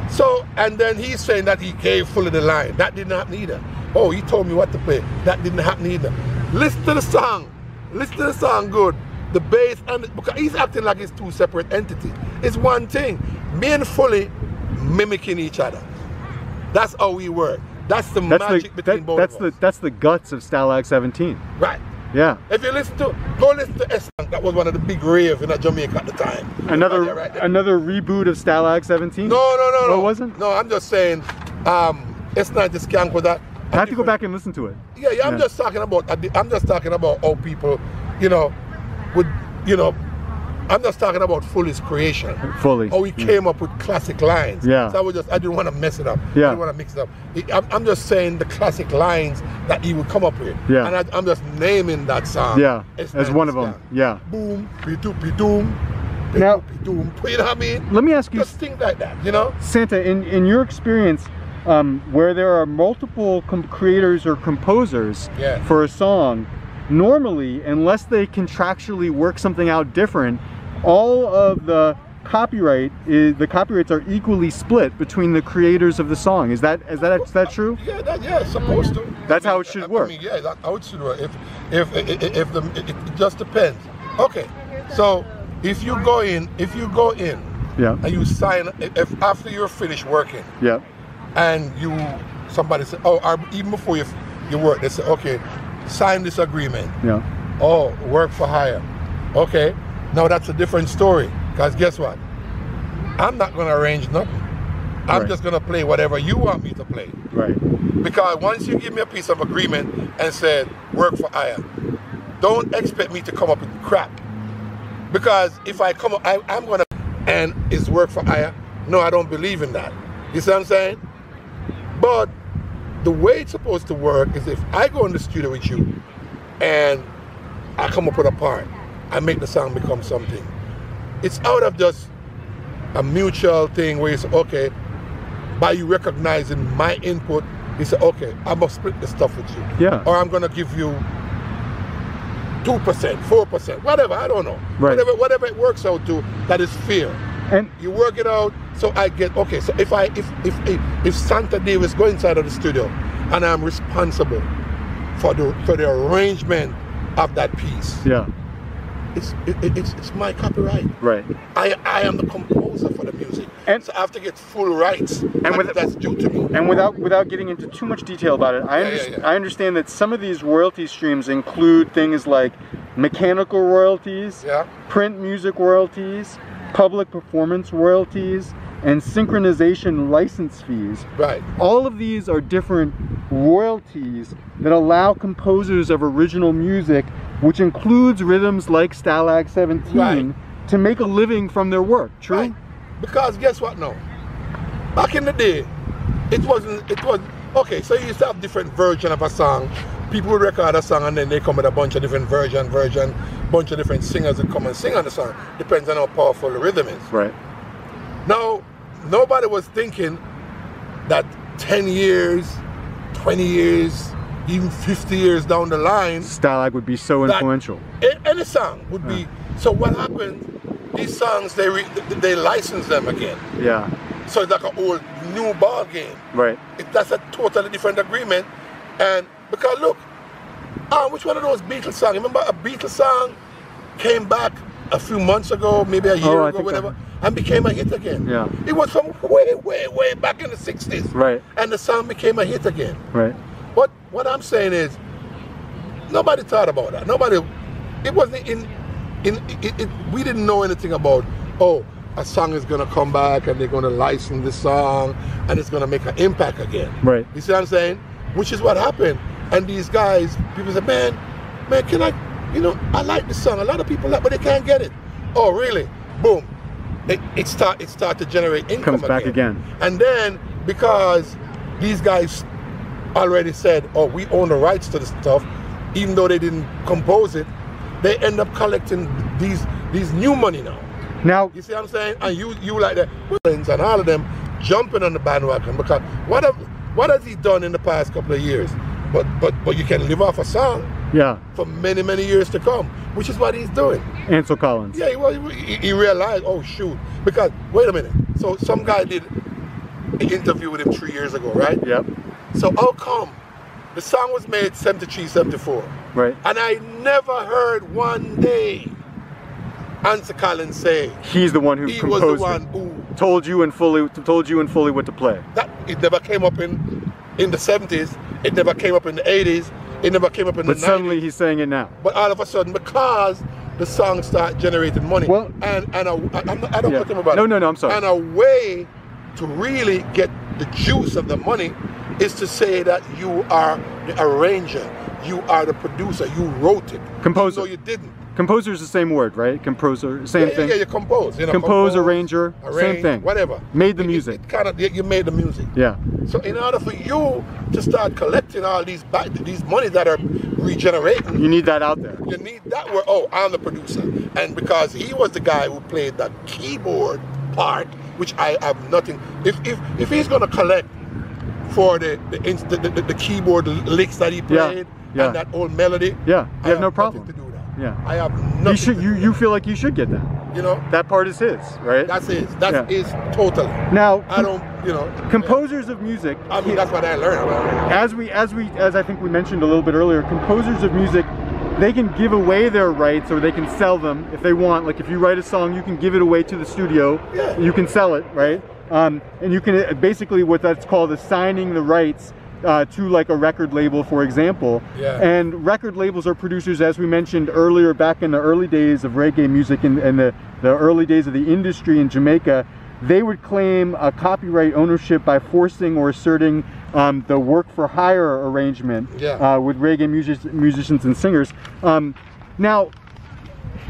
So, and then he's saying that he gave full of the line. That didn't happen either. Oh, he told me what to play. That didn't happen either. Listen to the song. Listen to the song good. The bass, and because he's acting like it's two separate entities. It's one thing. Me and Fully mimicking each other. That's how we work. That's the magic between both of us. That's the guts of Stalag 17. Right. Yeah. If you go listen to S. That was one of the big raves in Jamaica at the time. Another reboot of Stalag 17? No. Oh, it wasn't? No, I'm just saying, it's not the skank with that. I have to go back and listen to it. Yeah. I'm just talking about how people, I'm just talking about Fully's creation. Fully. How he came up with classic lines. Yeah. So I didn't want to mess it up. Yeah. I didn't want to mix it up. I'm just saying the classic lines that he would come up with. Yeah. And I'm just naming that song. Yeah. As one of them. Yeah. Boom, be-doom, now, be-doom. You know what I mean? Let me ask you. Just think like that, you know? Santa, in your experience, where there are multiple creators or composers for a song, normally, unless they contractually work something out different, all of the copyrights are equally split between the creators of the song. Is that true? Yeah, it's supposed to. That's how it should work. I mean, yeah, that's how it should work. It just depends. Okay, so if you go in, yeah, and you sign, if after you're finished working, yeah, and somebody say, oh, or even before you work, they say, okay, sign this agreement. Yeah. Oh, work for hire. Okay, now that's a different story. Because guess what? I'm not going to arrange nothing. I'm just going to play whatever you want me to play. Right. Because once you give me a piece of agreement and said, work for hire, don't expect me to come up with crap. Because if I come up, I'm going to, and it's work for hire. No, I don't believe in that. You see what I'm saying? But the way it's supposed to work is if I go in the studio with you and I come up with a part, I make the song become something. It's out of just a mutual thing where you say, okay, by you recognizing my input, you say, okay, I'm going to split the stuff with you. Yeah. Or I'm going to give you 2%, 4%, whatever, I don't know. Right. Whatever it works out to, that is fair. And you work it out, so I get, okay, so if Santa Davis go inside of the studio and I'm responsible for the arrangement of that piece. Yeah. It's my copyright. Right. I am the composer for the music. And so I have to get full rights. And that's due to me. And without getting into too much detail about it, I understand that some of these royalty streams include things like mechanical royalties, print music royalties, public performance royalties, and synchronization license fees. Right. All of these are different royalties that allow composers of original music, which includes rhythms like Stalag 17, to make a living from their work. True? Right. Because guess what now? Back in the day, it was, okay, so you used to have different versions of a song. People would record a song and then they come with a bunch of different version, bunch of different singers that come and sing on the song. Depends on how powerful the rhythm is. Right. Now, nobody was thinking that 10 years, 20 years, even 50 years down the line, Stalag would be so influential. Any song would be. So what happened? These songs, they license them again. Yeah. So it's like an old new ball game. Right. That's a totally different agreement. And because look, which one of those Beatles songs? Remember a Beatles song came back a few months ago, maybe a year ago, whatever, and became a hit again. Yeah. It was from way back in the 60s. Right. And the song became a hit again. Right. But what I'm saying is, nobody thought about that. Nobody, it wasn't we didn't know anything about, oh, a song is gonna come back and they're gonna license this song and it's gonna make an impact again. Right. You see what I'm saying? Which is what happened. And these guys, people say, man, can I, I like this song. A lot of people like, but they can't get it. Oh, really? Boom. It start to generate income. Comes back again. And then because these guys already said, oh, we own the rights to the stuff, even though they didn't compose it, they end up collecting these new money now. Now, you see what I'm saying? And you like that, and all of them jumping on the bandwagon because what has he done in the past couple of years? But you can live off a song. Yeah. For many years to come, which is what he's doing. Ansel Collins. Yeah, he realized, oh shoot, because wait a minute. So some guy did an interview with him 3 years ago, right? Yep. So how come the song was made 73, 74? Right. And I never heard one day Ansel Collins say he's the one who composed was the one who told you in fully what to play. That it never came up in the 70s. It never came up in the 80s. It never came up in the 90s. But suddenly he's saying it now. But all of a sudden, because the song start generating money, well, I don't put him about it. No, I'm sorry. And a way to really get the juice of the money is to say that you are the arranger, you are the producer, you wrote it. Composer. So you didn't. Composer is the same word, right? Composer, same thing. Yeah, you compose. Compose, arranger, same thing. Whatever. Made the music. You made the music. Yeah. So in order for you to start collecting all these money that are regenerating, you need that out there. You need that where, oh, I'm the producer. And because he was the guy who played the keyboard part, which I have nothing. If he's gonna collect for the keyboard licks that he played and that old melody, you have no problem. To do that. Yeah. I have nothing. You feel like you should get that. That part is his, right? That's his. That is totally. Now I don't, composers of music. I mean, that's what I learned about. As I think we mentioned a little bit earlier, composers of music, they can give away their rights or they can sell them if they want. Like if you write a song, you can give it away to the studio. Yeah. You can sell it, right? And you can basically what that's called assigning the rights to like a record label, for example. Yeah. And record labels are producers, as we mentioned earlier, back in the early days of reggae music and the early days of the industry in Jamaica. They would claim a copyright ownership by forcing or asserting the work for hire arrangement with reggae musicians and singers. Now,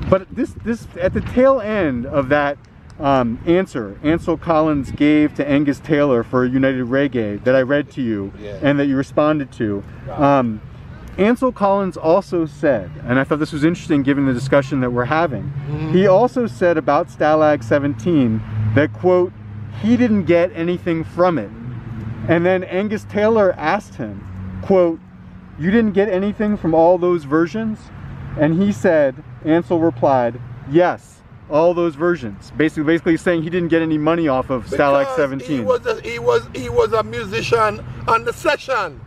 but this at the tail end of that answer Ansel Collins gave to Angus Taylor for United Reggae that I read to you and that you responded to, Ansel Collins also said, and I thought this was interesting given the discussion that we're having, he also said about Stalag 17 that, quote, he didn't get anything from it. And then Angus Taylor asked him, quote, you didn't get anything from all those versions? And he said, Ansel replied, yes, all those versions. Basically saying he didn't get any money off of Stalag 17. He was a musician on the session.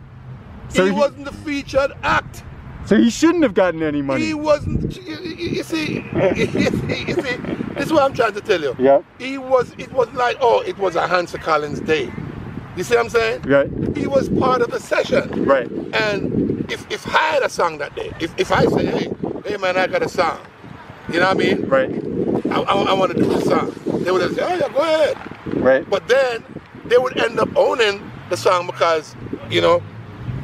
So he wasn't the featured act. So he shouldn't have gotten any money. He wasn't. You see, this is what I'm trying to tell you. Yep. It was like, oh, it was a Ansel Collins day. You see what I'm saying? Right. He was part of the session. Right. And if I had a song that day, if I say, hey man, I got a song, you know what I mean? Right. I want to do this song. They would have said, oh yeah, go ahead. Right. But then they would end up owning the song because, you know,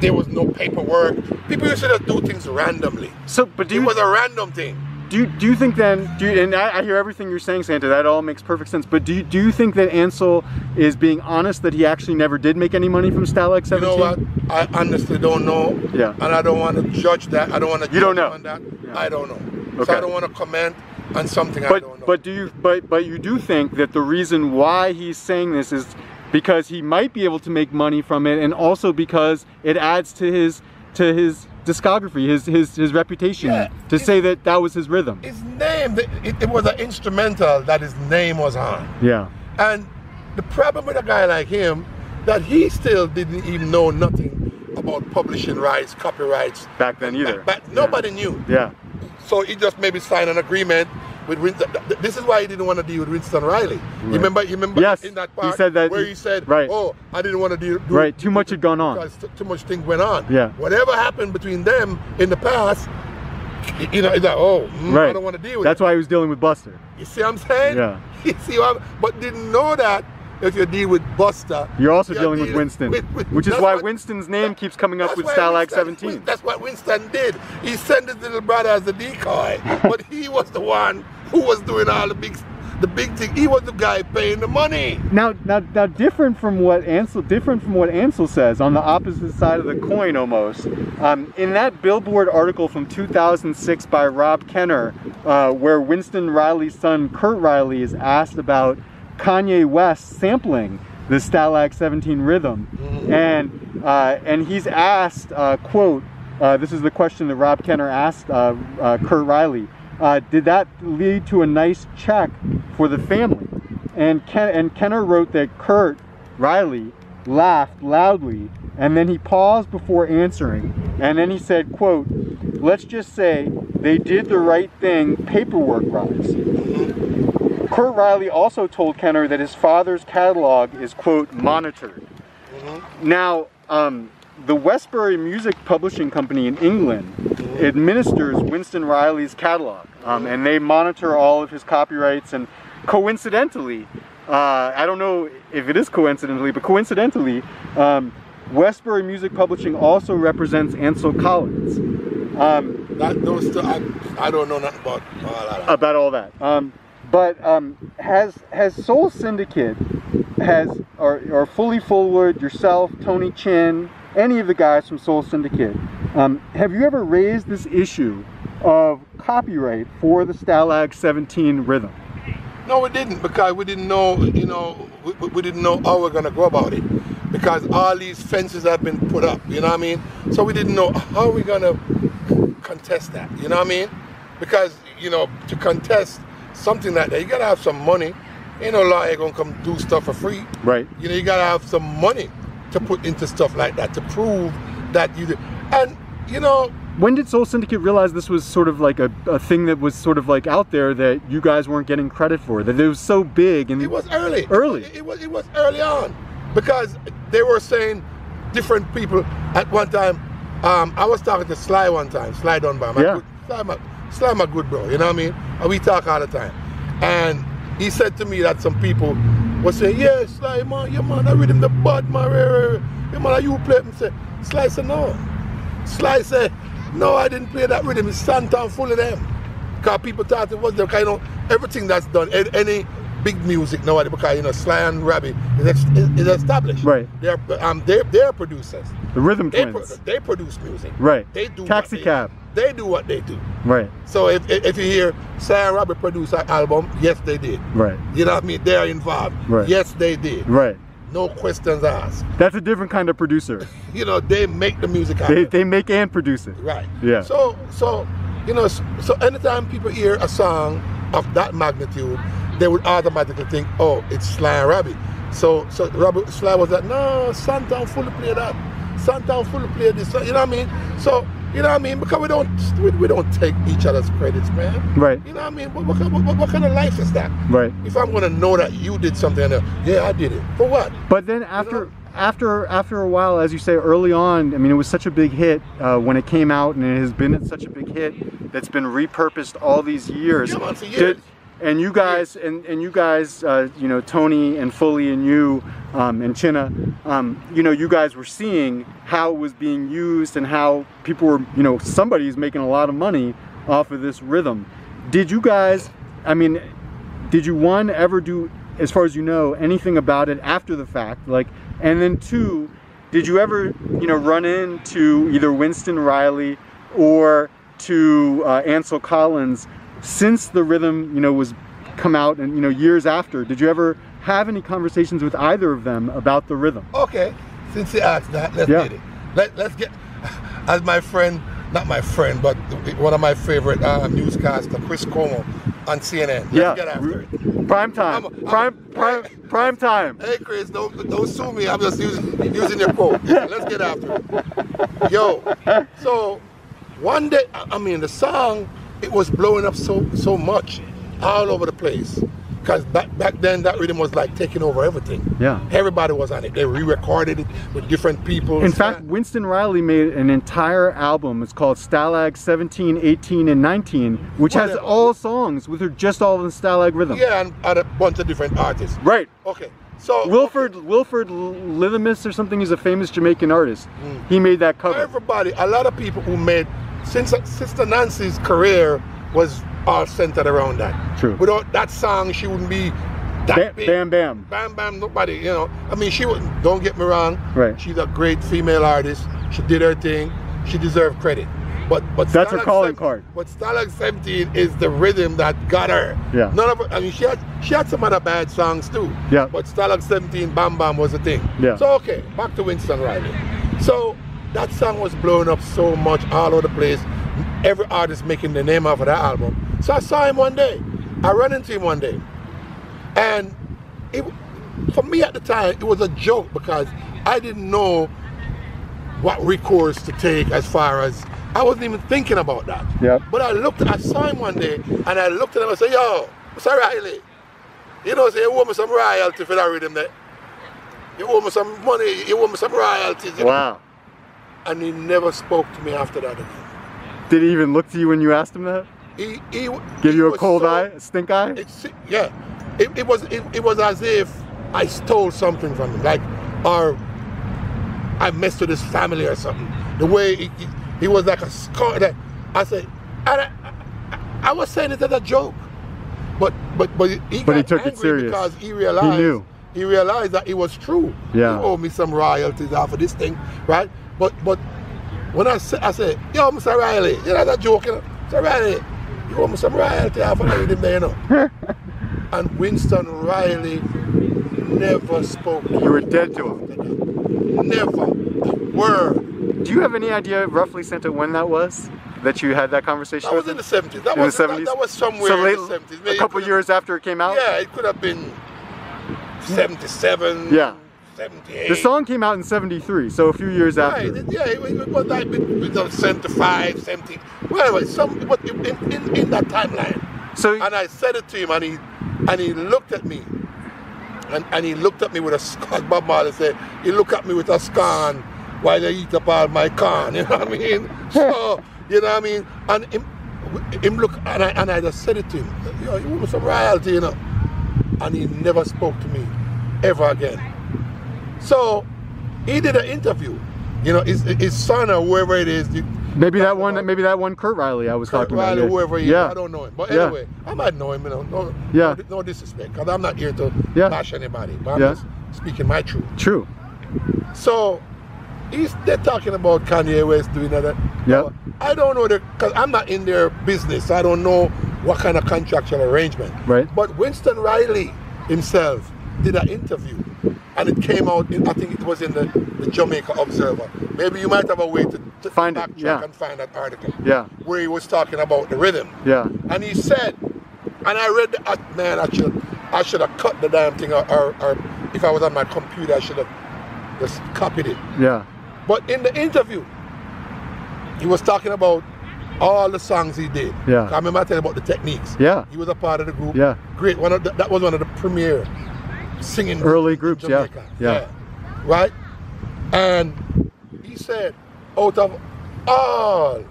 there was no paperwork. People used to just do things randomly. So, but it was a random thing. Do you think then, and I hear everything you're saying, Santa, that all makes perfect sense, but do you think that Ansel is being honest that he actually never did make any money from Stalag 17? You know what? I honestly don't know. Yeah. And I don't want to judge that. I don't want to judge on that. Yeah. I don't know. Okay. So I don't want to comment on something I don't know. But you do think that the reason why he's saying this is because he might be able to make money from it, and also because it adds to his discography, his reputation, to say that was his rhythm. His name, it was an instrumental that his name was on. Yeah. And the problem with a guy like him, that he still didn't even know nothing about publishing rights, copyrights. Back then either. But nobody knew. Yeah. So he just maybe signed an agreement with Winston. This is why he didn't want to deal with Winston Riley. Right. You remember yes, in that part he said that where he said, right. oh, I didn't want to do right, too much had gone on. Because too much things went on. Yeah. Whatever happened between them in the past, you know, it's like, oh, right. I don't want to deal with That's it. why he was dealing with Buster. You see what I'm saying? Yeah. You see but didn't know that if you deal with Buster, you're also dealing with Winston, which is why Winston's name keeps coming up with Stalag 17. That's what Winston did. He sent his little brother as a decoy, but he was the one who was doing all the big thing. He was the guy paying the money. Now, different from what Ansel says, on the opposite side of the coin almost. In that Billboard article from 2006 by Rob Kenner, where Winston Riley's son Kurt Riley is asked about Kanye West sampling the Stalag 17 rhythm, and he's asked, quote, this is the question that Rob Kenner asked Kurt Riley, did that lead to a nice check for the family? And Kenner wrote that Kurt Riley laughed loudly, and then he paused before answering, and then he said, quote, let's just say they did the right thing paperwork-wise. Kurt Riley also told Kenner that his father's catalog is, quote, monitored. Now, the Westbury Music Publishing Company in England administers Winston Riley's catalog, and they monitor all of his copyrights, and coincidentally, I don't know if it is coincidentally, but coincidentally, Westbury Music Publishing also represents Ansel Collins. I don't know nothing about all that. But has Soul Syndicate, or Fully Forward, yourself, Tony Chin, any of the guys from Soul Syndicate, have you ever raised this issue of copyright for the Stalag 17 rhythm? No, we didn't, because we didn't know, you know, we didn't know how we're going to go about it, because all these fences have been put up, you know what I mean? So we didn't know how we're going to contest that, you know what I mean? Because, you know, to contest something like that, you got to have some money. Ain't no lawyer going to come do stuff for free. Right. You know, you got to have some money to put into stuff like that, to prove that you did. And, you know, when did Soul Syndicate realize this was sort of like a thing that was sort of like out there that you guys weren't getting credit for? That it was so big? And it was early. Early. It was early on, because they were saying different people. At one time, I was talking to Sly one time, Sly Dunbar. Sly my good bro, you know what I mean? And we talk all the time. And he said to me that some people were saying, yeah, Sly, man, yeah, man, I read him the bad, man. Yeah, man, you play it. Sly said, no. Sly said, no, I didn't play that rhythm. It's Santown full of them. Because people thought it was the kind of everything that's done, any big music nowadays, because, you know, Sly and Robbie is established. Right. They're producers. The Rhythm Twins. They produce music. Right. They do Taxi Cab. They do what they do. Right. So if you hear Sly and Robbie produce an album, yes, they did. Right. You know what I mean? They're involved. Right. Yes, they did. Right. No questions asked. That's a different kind of producer. You know, they make the music happen. They make and produce it. Right. Yeah. So you know, so anytime people hear a song of that magnitude, they would automatically think, oh, it's Sly and Robbie. So Sly was like, no, Santown fully play that. Santown fully play this. You know what I mean? So, you know what I mean? Because we don't take each other's credits, man. Right. You know what I mean? What kind of life is that? Right. If I'm gonna know that you did something, yeah, I did it. For what? But then after a while, as you say, early on, I mean, it was such a big hit when it came out, and it has been such a big hit that's been repurposed all these years. Yeah, for years. And you guys, and you guys, you know, Tony and Fully and you, and Chinna, you know, you guys were seeing how it was being used and how people were, you know, somebody's making a lot of money off of this rhythm. Did you guys, I mean, did you one, ever do, as far as you know, anything about it after the fact? Like, and then two, did you ever, you know, run into either Winston Riley or to Ansel Collins since the rhythm, you know, was come out, and, you know, years after? Did you ever have any conversations with either of them about the rhythm? Okay, since you asked that, let's get it. Let's get, as my friend, not my friend, but one of my favorite newscaster, Chris Cuomo on CNN. Let's get after it. Prime time. Prime time. Hey Chris, don't sue me. I'm just using your quote. Let's get after it. Yo, so one day, I mean, the song, it was blowing up so much all over the place, because back then that rhythm was like taking over everything. Yeah, everybody was on it. They re-recorded it with different people. In fact, Winston Riley made an entire album. It's called Stalag 17, 18, and 19, which has all songs with just all the Stalag rhythm. Yeah, and a bunch of different artists. Right. Okay. So Wilford Lithimus or something, he's a famous Jamaican artist. He made that cover. Everybody, a lot of people who made, since Sister Nancy's career was all centered around that. True. Without that song, she wouldn't be that big. Bam Bam. Bam Bam, nobody, you know. I mean, she wouldn't, don't get me wrong. Right. She's a great female artist. She did her thing. She deserved credit. But that's her calling card. But Stalag 17 is the rhythm that got her. Yeah. None of her, I mean, she had some other bad songs too. Yeah. But Stalag 17, Bam Bam was the thing. Yeah. So okay, back to Winston Riley. So that song was blowing up so much all over the place. Every artist making the name off of that album. So I saw him one day. I ran into him one day. And for me at the time, it was a joke, because I didn't know what recourse to take, as far as, I wasn't even thinking about that. Yep. But I saw him one day, and I looked at him and said, yo, Mr. Riley, you know, say, you owe me some royalty for that rhythm there. You owe me some money, you owe me some royalties. Wow. And he never spoke to me after that again. Did he even look to you when you asked him that? He give you a cold eye, a stink eye? Yeah. It was as if I stole something from him, like, or I messed with his family or something. The way he was like a scar. I said, I was saying it as a joke, but he took it serious because he realized that it was true. Yeah. He owed me some royalties off of this thing, right? But when I said, yo, Mr. Riley, you know that joke, you know? Mr. Riley, you owe me some royalty off of that there, you know? And Winston Riley never spoke to me. You were dead to him. Never a word. Do you have any idea, roughly, Santa, when that was? That you had that conversation with him? That was in the 70s. That was somewhere in the 70s. Maybe a couple years after it came out? Yeah, it could have been 77. Yeah. 78. The song came out in 73, so a few years after. Right, yeah, it was like between 75, 70. Well, anyway, in that timeline. So, and I said it to him, and he looked at me, and he looked at me with a scar. Bob Marley said, he looked at me with a scar why they eat up all my corn, you know what I mean? So, you know what I mean? And him look, and I just said it to him, you know, you want some royalty, you know? And he never spoke to me ever again. So he did an interview, you know, his son or whoever it is. Maybe that one Kurt Riley I was talking about. Kurt Riley, whoever he is, I don't know him. But anyway, I might know him, you know, no disrespect, because I'm not here to bash anybody, but I'm just speaking my truth. True. So they're talking about Kanye West doing that. Yeah. I don't know, because I'm not in their business. I don't know what kind of contractual arrangement. Right. But Winston Riley himself did an interview, and it came out, I think it was in the Jamaica Observer. Maybe you might have a way to find it, and find that article. Yeah. Where he was talking about the rhythm. Yeah. And he said, and I read the, man, I should have cut the damn thing, or if I was on my computer, I should have just copied it. Yeah. But in the interview, he was talking about all the songs he did. Yeah. I remember I telling about the techniques. Yeah. He was a part of the group. Yeah. Great. That was one of the premier singing early groups. Yeah. Yeah. Right. And he said, out of all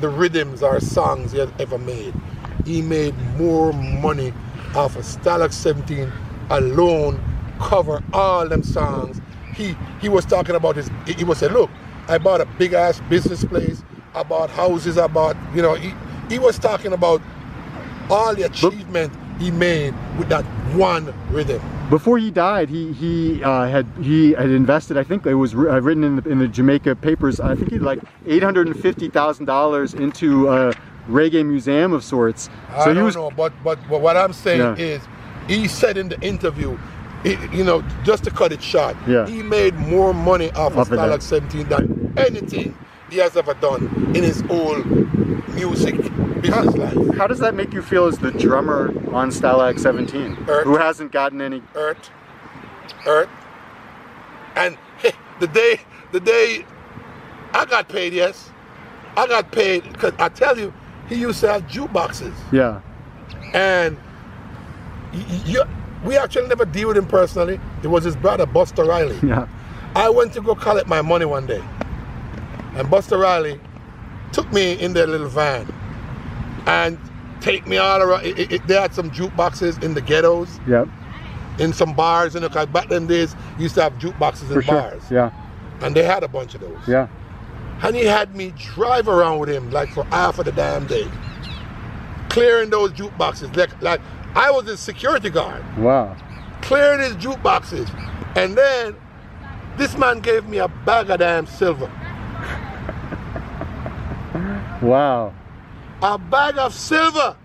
the rhythms or songs he had ever made, he made more money off of Stalag 17 alone, cover all them songs. He was talking about he was saying, look, I bought a big ass business place, I bought houses, I bought, you know, he was talking about all the achievement he made with that one rhythm. Before he died, he had invested, I think it was written in the Jamaica papers, I think he had like $850,000 into a reggae museum of sorts. So I don't know, but what I'm saying is, he said in the interview, you know, just to cut it short, he made more money off of Stalag 17 than anything he has ever done in his whole music business life. How does that make you feel as the drummer on Stalag 17, who hasn't gotten any? Earth. And hey, the day I got paid, yes, I got paid, because I tell you, he used to have jukeboxes. Yeah. And we actually never deal with him personally. It was his brother, Buster Riley. Yeah. I went to go collect my money one day, and Buster Riley took me in their little van and take me all around. They had some jukeboxes in the ghettos. Yep. In some bars, you know, because back then days you used to have jukeboxes in bars. Yeah. And they had a bunch of those. Yeah. And he had me drive around with him like for half of the damn day, clearing those jukeboxes. Like I was his security guard. Wow. Clearing his jukeboxes. And then this man gave me a bag of damn silver. Wow. A bag of silver.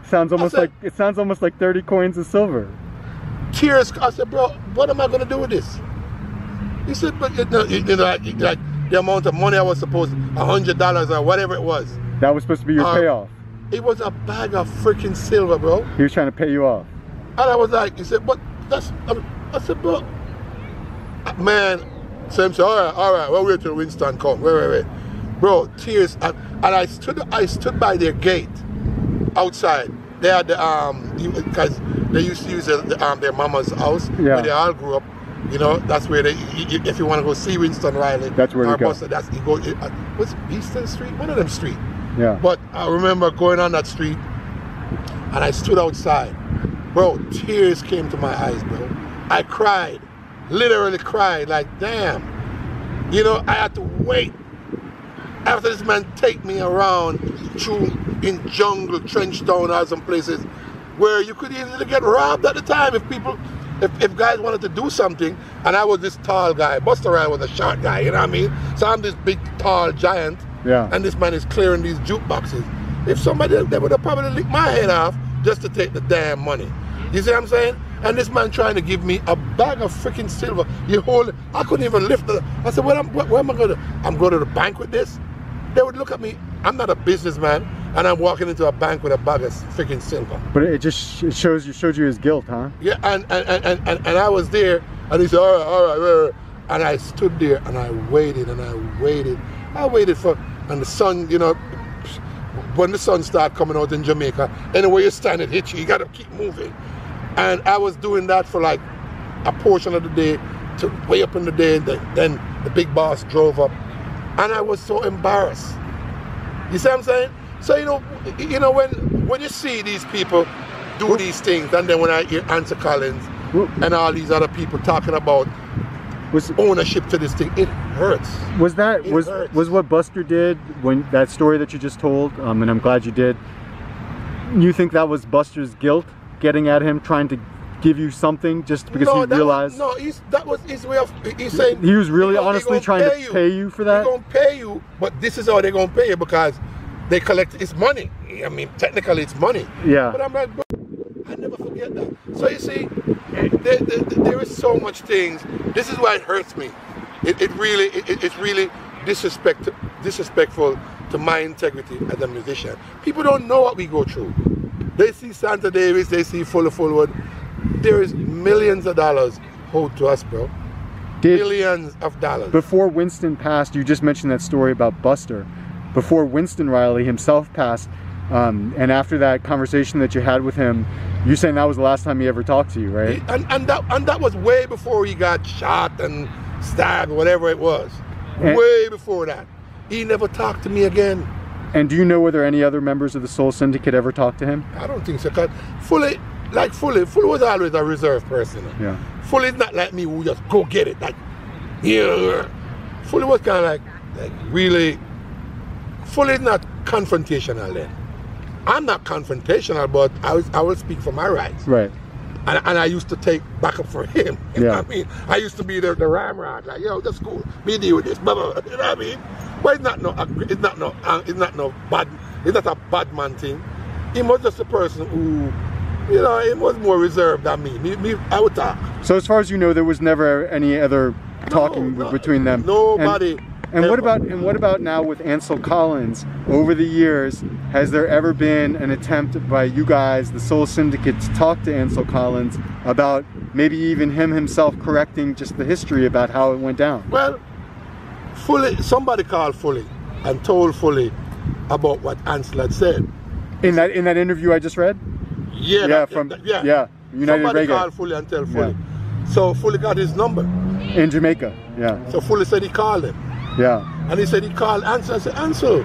Sounds almost it sounds almost like 30 coins of silver. Tears. I said, bro, what am I gonna do with this? He said, but you know, like the amount of money I was supposed, $100 or whatever it was. That was supposed to be your payoff. It was a bag of freaking silver, bro. He was trying to pay you off. And I was like, he said, but that's, I said, bro, man. So he said, all right, we'll wait till Winston come. Wait. Bro, tears. And I stood by their gate outside. They had the, because they used to use their mama's house, where they all grew up. You know, that's where they, if you want to go see Winston Riley, that's where you go. You go, what's Eastern Street? One of them street. Yeah. But I remember going on that street, and I stood outside. Bro, tears came to my eyes, bro. I cried, literally cried, like, damn. You know, I had to wait. After this man take me around through in jungle, trench town, or some places where you could easily get robbed at the time if guys wanted to do something. And I was this tall guy. Buster Riley was a short guy, you know what I mean? So I'm this big, tall giant. Yeah. And this man is clearing these jukeboxes. If somebody, they would have probably licked my head off just to take the damn money. You see what I'm saying? And this man trying to give me a bag of freaking silver. I couldn't even lift it. I said, where am I going to? I'm going to the bank with this? They would look at me. I'm not a businessman, and I'm walking into a bank with a bag of freaking silver. But it showed you his guilt, huh? Yeah, and I was there, and he said, all right. And I stood there, and I waited, I waited for, and the sun, you know, when the sun started coming out in Jamaica, anywhere you stand, it hits you. You got to keep moving. And I was doing that for like a portion of the day, to way up in the day. Then the big boss drove up, and I was so embarrassed. You see what I'm saying? So when you see these people do these things, and then when I hear Ansel Collins and all these other people talking about ownership to this thing, it hurts. Was what Buster did, when that story that you just told, and I'm glad you did, you think that was Buster's guilt getting at him, trying to give you something just because he realized? That was his way of, he's saying he was really honestly trying to pay you for that? They're going to pay you, but this is how they're going to pay you, because they collect, it's money. I mean, technically it's money. Yeah. But I'm like, bro, I never forget that. So you see, there is so much things. This is why it hurts me. It's really disrespectful to my integrity as a musician. People don't know what we go through. They see Santa Davis, they see Fuller Fullwood. There is millions of dollars owed to us, bro. Millions of dollars. Before Winston passed, you just mentioned that story about Buster. Before Winston Riley himself passed, and after that conversation that you had with him, you saying that was the last time he ever talked to you, right? And that was way before he got shot and stabbed, whatever it was. Way before that. He never talked to me again. And do you know whether any other members of the Soul Syndicate ever talked to him? I don't think so, because Fully was always a reserved person. Yeah. Fully's not like me who just go get it. Like, yeah. Fully was kind of like really, Fully's not confrontational then. I'm not confrontational, but I will speak for my rights. Right. And I used to take backup for him. You know what I mean? I used to be the ramrod, like, yo, that's cool. Me deal with this, blah, blah, blah. You know what I mean? But it's not a bad man thing. He was just a person who, he was more reserved than me. I would talk. So as far as you know, there was never any other talking between them? Nobody. And what about now with Ansel Collins? Over the years, has there ever been an attempt by you guys, the Soul Syndicate, to talk to Ansel Collins about maybe even him himself correcting just the history about how it went down? Well, somebody called Fully and told Fully about what Ansel had said. In that interview I just read? Yeah. Yeah. United Somebody Reggae. called Fully and told Fully. Yeah. So Fully got his number. In Jamaica, yeah. So Fully said he called him. Yeah. And he said he called Ansel. I said, Ansel,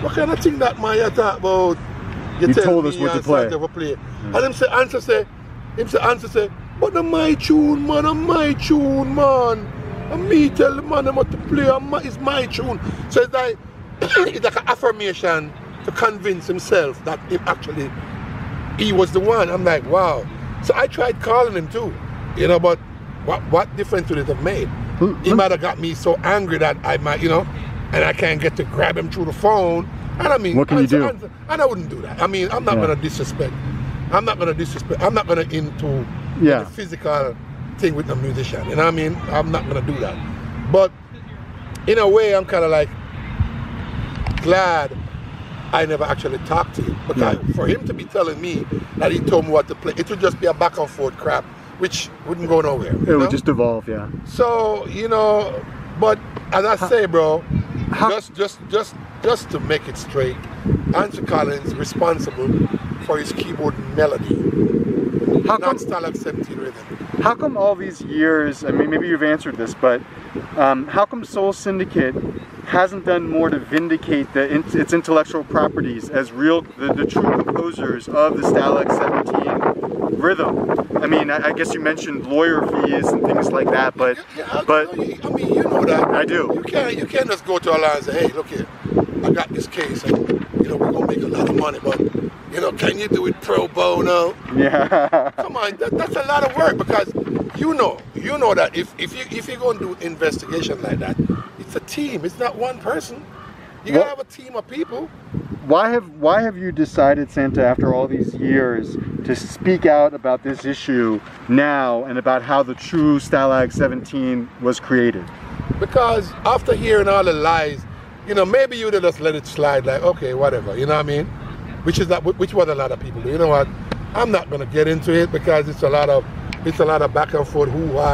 what kind of thing that man you talk about? You told us what to play. Yeah. And Ansel say, but the my tune, man, And me tell the man what to play, it's my tune. So it's like an affirmation to convince himself that he was the one. I'm like, wow. So I tried calling him too, but what difference would it have made? He might have got me so angry that I might, and I can't get to grab him through the phone. And I mean, what can you do? And I wouldn't do that. I mean, I'm not going to disrespect. I'm not going to into the physical thing with the musician. You know what I mean? I'm not going to do that. But in a way, I'm kind of like glad I never actually talked to him. Because for him to be telling me that he told me what to play, it would just be a back and forth crap, which wouldn't go nowhere. It would just evolve, yeah. So, but as I say, bro, just to make it straight, Ansel Collins responsible for his keyboard melody, not Stalag 17 rhythm. How come all these years, I mean, maybe you've answered this, but how come Soul Syndicate hasn't done more to vindicate its intellectual properties as the true composers of the Stalag 17 rhythm? I mean, I guess you mentioned lawyer fees and things like that, but I mean, you know that. I do. You can't just go to a lawyer and say, hey, look here, I got this case, and we're gonna make a lot of money, but can you do it pro bono? Yeah. Come on, that's a lot of work, because you know that if you're gonna do investigation like that, it's a team. It's not one person. You gotta have a team of people. Why have you decided, Santa, after all these years, to speak out about this issue now and about how the true Stalag 17 was created? Because after hearing all the lies, maybe you'd have just let it slide, like, okay, whatever, you know what I mean? Which what a lot of people do. You know what? I'm not gonna get into it because it's a lot of back and forth,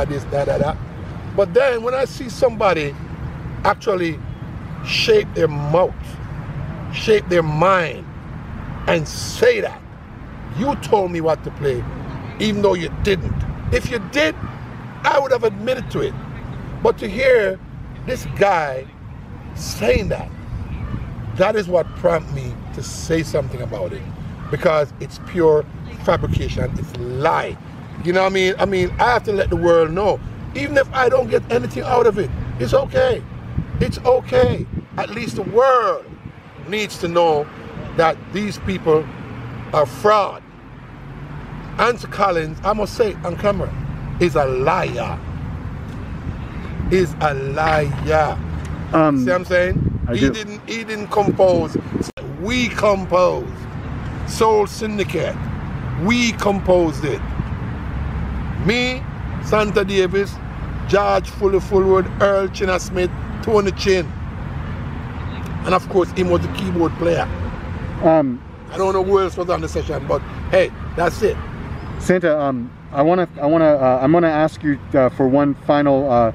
this, that. But then when I see somebody actually shape their mouth, shape their mind, and say that you told me what to play, even though you didn't. If you did, I would have admitted to it. But to hear this guy saying that, that is what prompted me to say something about it. Because it's pure fabrication, it's lie. You know what I mean? I have to let the world know. Even if I don't get anything out of it, it's okay. It's okay. At least the world needs to know that these people are fraud. Ansel Collins, I must say on camera, is a liar. Is a liar. See what I'm saying? He didn't compose. We composed. Soul Syndicate. We composed it. Me, Santa Davis, George Fullwood, Earl Chinna Smith, Tony Chin. And of course, him was the keyboard player. I don't know who else was on the session, but hey, that's it. Santa, I'm gonna ask you for one final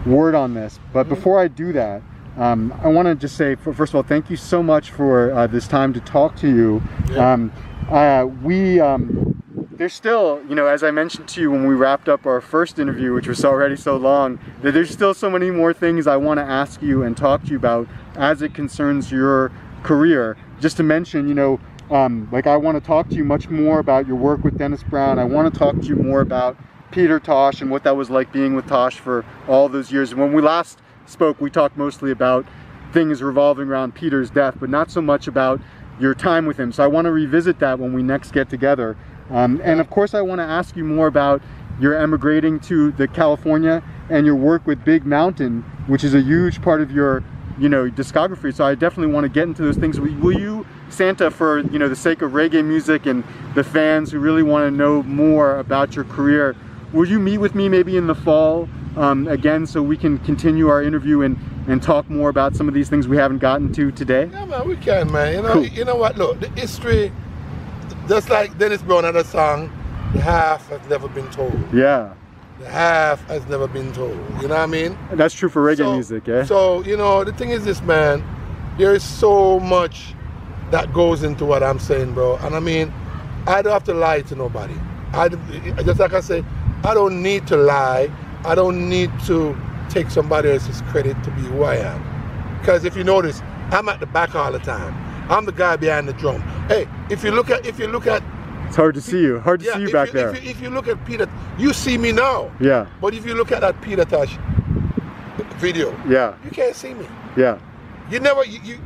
word on this, but before I do that, I want to just say, first of all, thank you so much for this time to talk to you. Yeah. There's still, you know, as I mentioned to you when we wrapped up our first interview, which was already so long, that there's still so many more things I want to ask you and talk to you about as it concerns your career. Just to mention, you know, like I want to talk to you much more about your work with Dennis Brown. I want to talk to you more about Peter Tosh and what that was like being with Tosh for all those years. And when we last spoke, we talked mostly about things revolving around Peter's death, but not so much about your time with him. So I want to revisit that when we next get together. And of course I want to ask you more about your emigrating to California and your work with Big Mountain, which is a huge part of your, you know, discography. So I definitely want to get into those things. Will you, Santa, for, you know, the sake of reggae music and the fans who really want to know more about your career, will you meet with me maybe in the fall again, so we can continue our interview and talk more about some of these things we haven't gotten to today? Yeah, man, we can, man. You know, cool. You know what? Look, the history, just like Dennis Brown had a song, the half has never been told. Yeah. The half has never been told. You know what I mean? That's true for reggae music, yeah? So, you know, the thing is this, man, there is so much that goes into what I'm saying, bro. And I mean, I don't have to lie to nobody. Just like I say, I don't need to lie. I don't need to take somebody else's credit to be who I am. Because if you notice, I'm at the back all the time. I'm the guy behind the drum. Hey, if you look at it's hard to see you. Hard to see you back there. If you look at Peter, you see me now. Yeah. But if you look at that Peter Tosh video, yeah, you can't see me. Yeah. You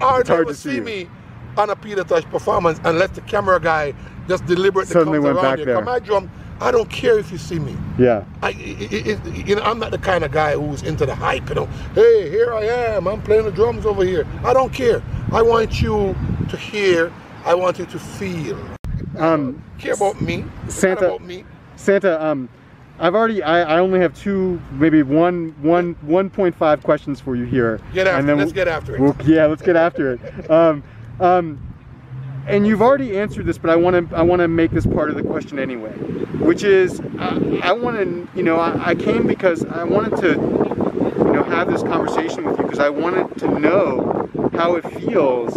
hardly never see me on a Peter Tosh performance unless the camera guy just deliberately suddenly comes went around back you. there. Come my drum. I don't care if you see me. Yeah. You know, I'm not the kind of guy who's into the hype. You know, hey, here I am. I'm playing the drums over here. I don't care. I want you to hear. I want you to feel. Care about me. Santa. About me. Santa. I only have two, maybe 1.5 questions for you here. Let's get after it. Yeah, let's get after it. And you've already answered this, but I want to make this part of the question anyway, which is I want to, you know, I came because I wanted to, you know, have this conversation with you because I wanted to know how it feels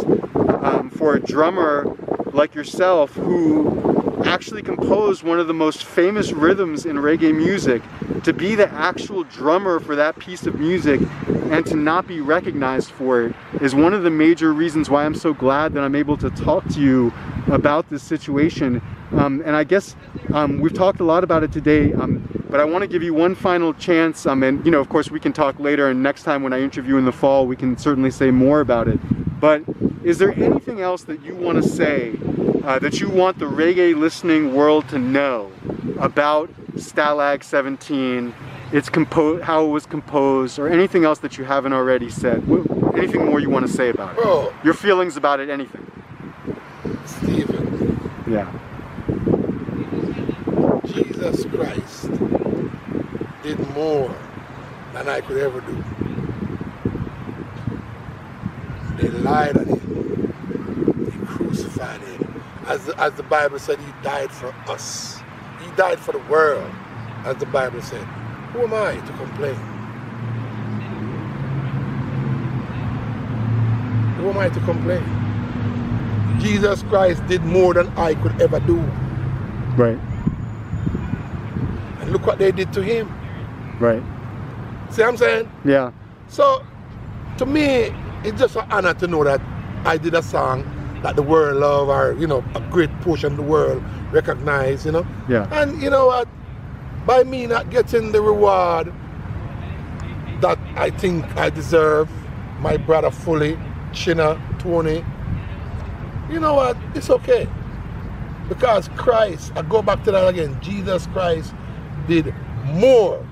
for a drummer like yourself who actually composed one of the most famous rhythms in reggae music, to be the actual drummer for that piece of music and to not be recognized for it is one of the major reasons why I'm so glad that I'm able to talk to you about this situation. And I guess we've talked a lot about it today, but I want to give you one final chance, and you know, of course we can talk later, and next time when I interview in the fall we can certainly say more about it. But is there anything else that you want to say that you want the reggae listening world to know about Stalag 17, how it was composed, or anything else that you haven't already said? Anything more you want to say about it? Bro, your feelings about it, anything? Stephen. Yeah. Jesus Christ did more than I could ever do. They lied on him. They crucified him. As the Bible said, he died for us. He died for the world, as the Bible said. Who am I to complain? Who am I to complain? Jesus Christ did more than I could ever do. Right. And look what they did to him. Right. See what I'm saying? Yeah. So, to me, it's just an honor to know that I did a song that the world love, or, you know, a great portion of the world recognize, you know? Yeah. And you know what? By me not getting the reward that I think I deserve, my brother Fully, China, Tony, you know what? It's okay. Because Christ, I go back to that again, Jesus Christ did more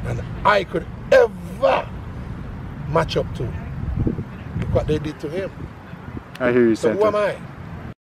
than I could ever match up to what they did to him. I hear you, So Santa. who am I?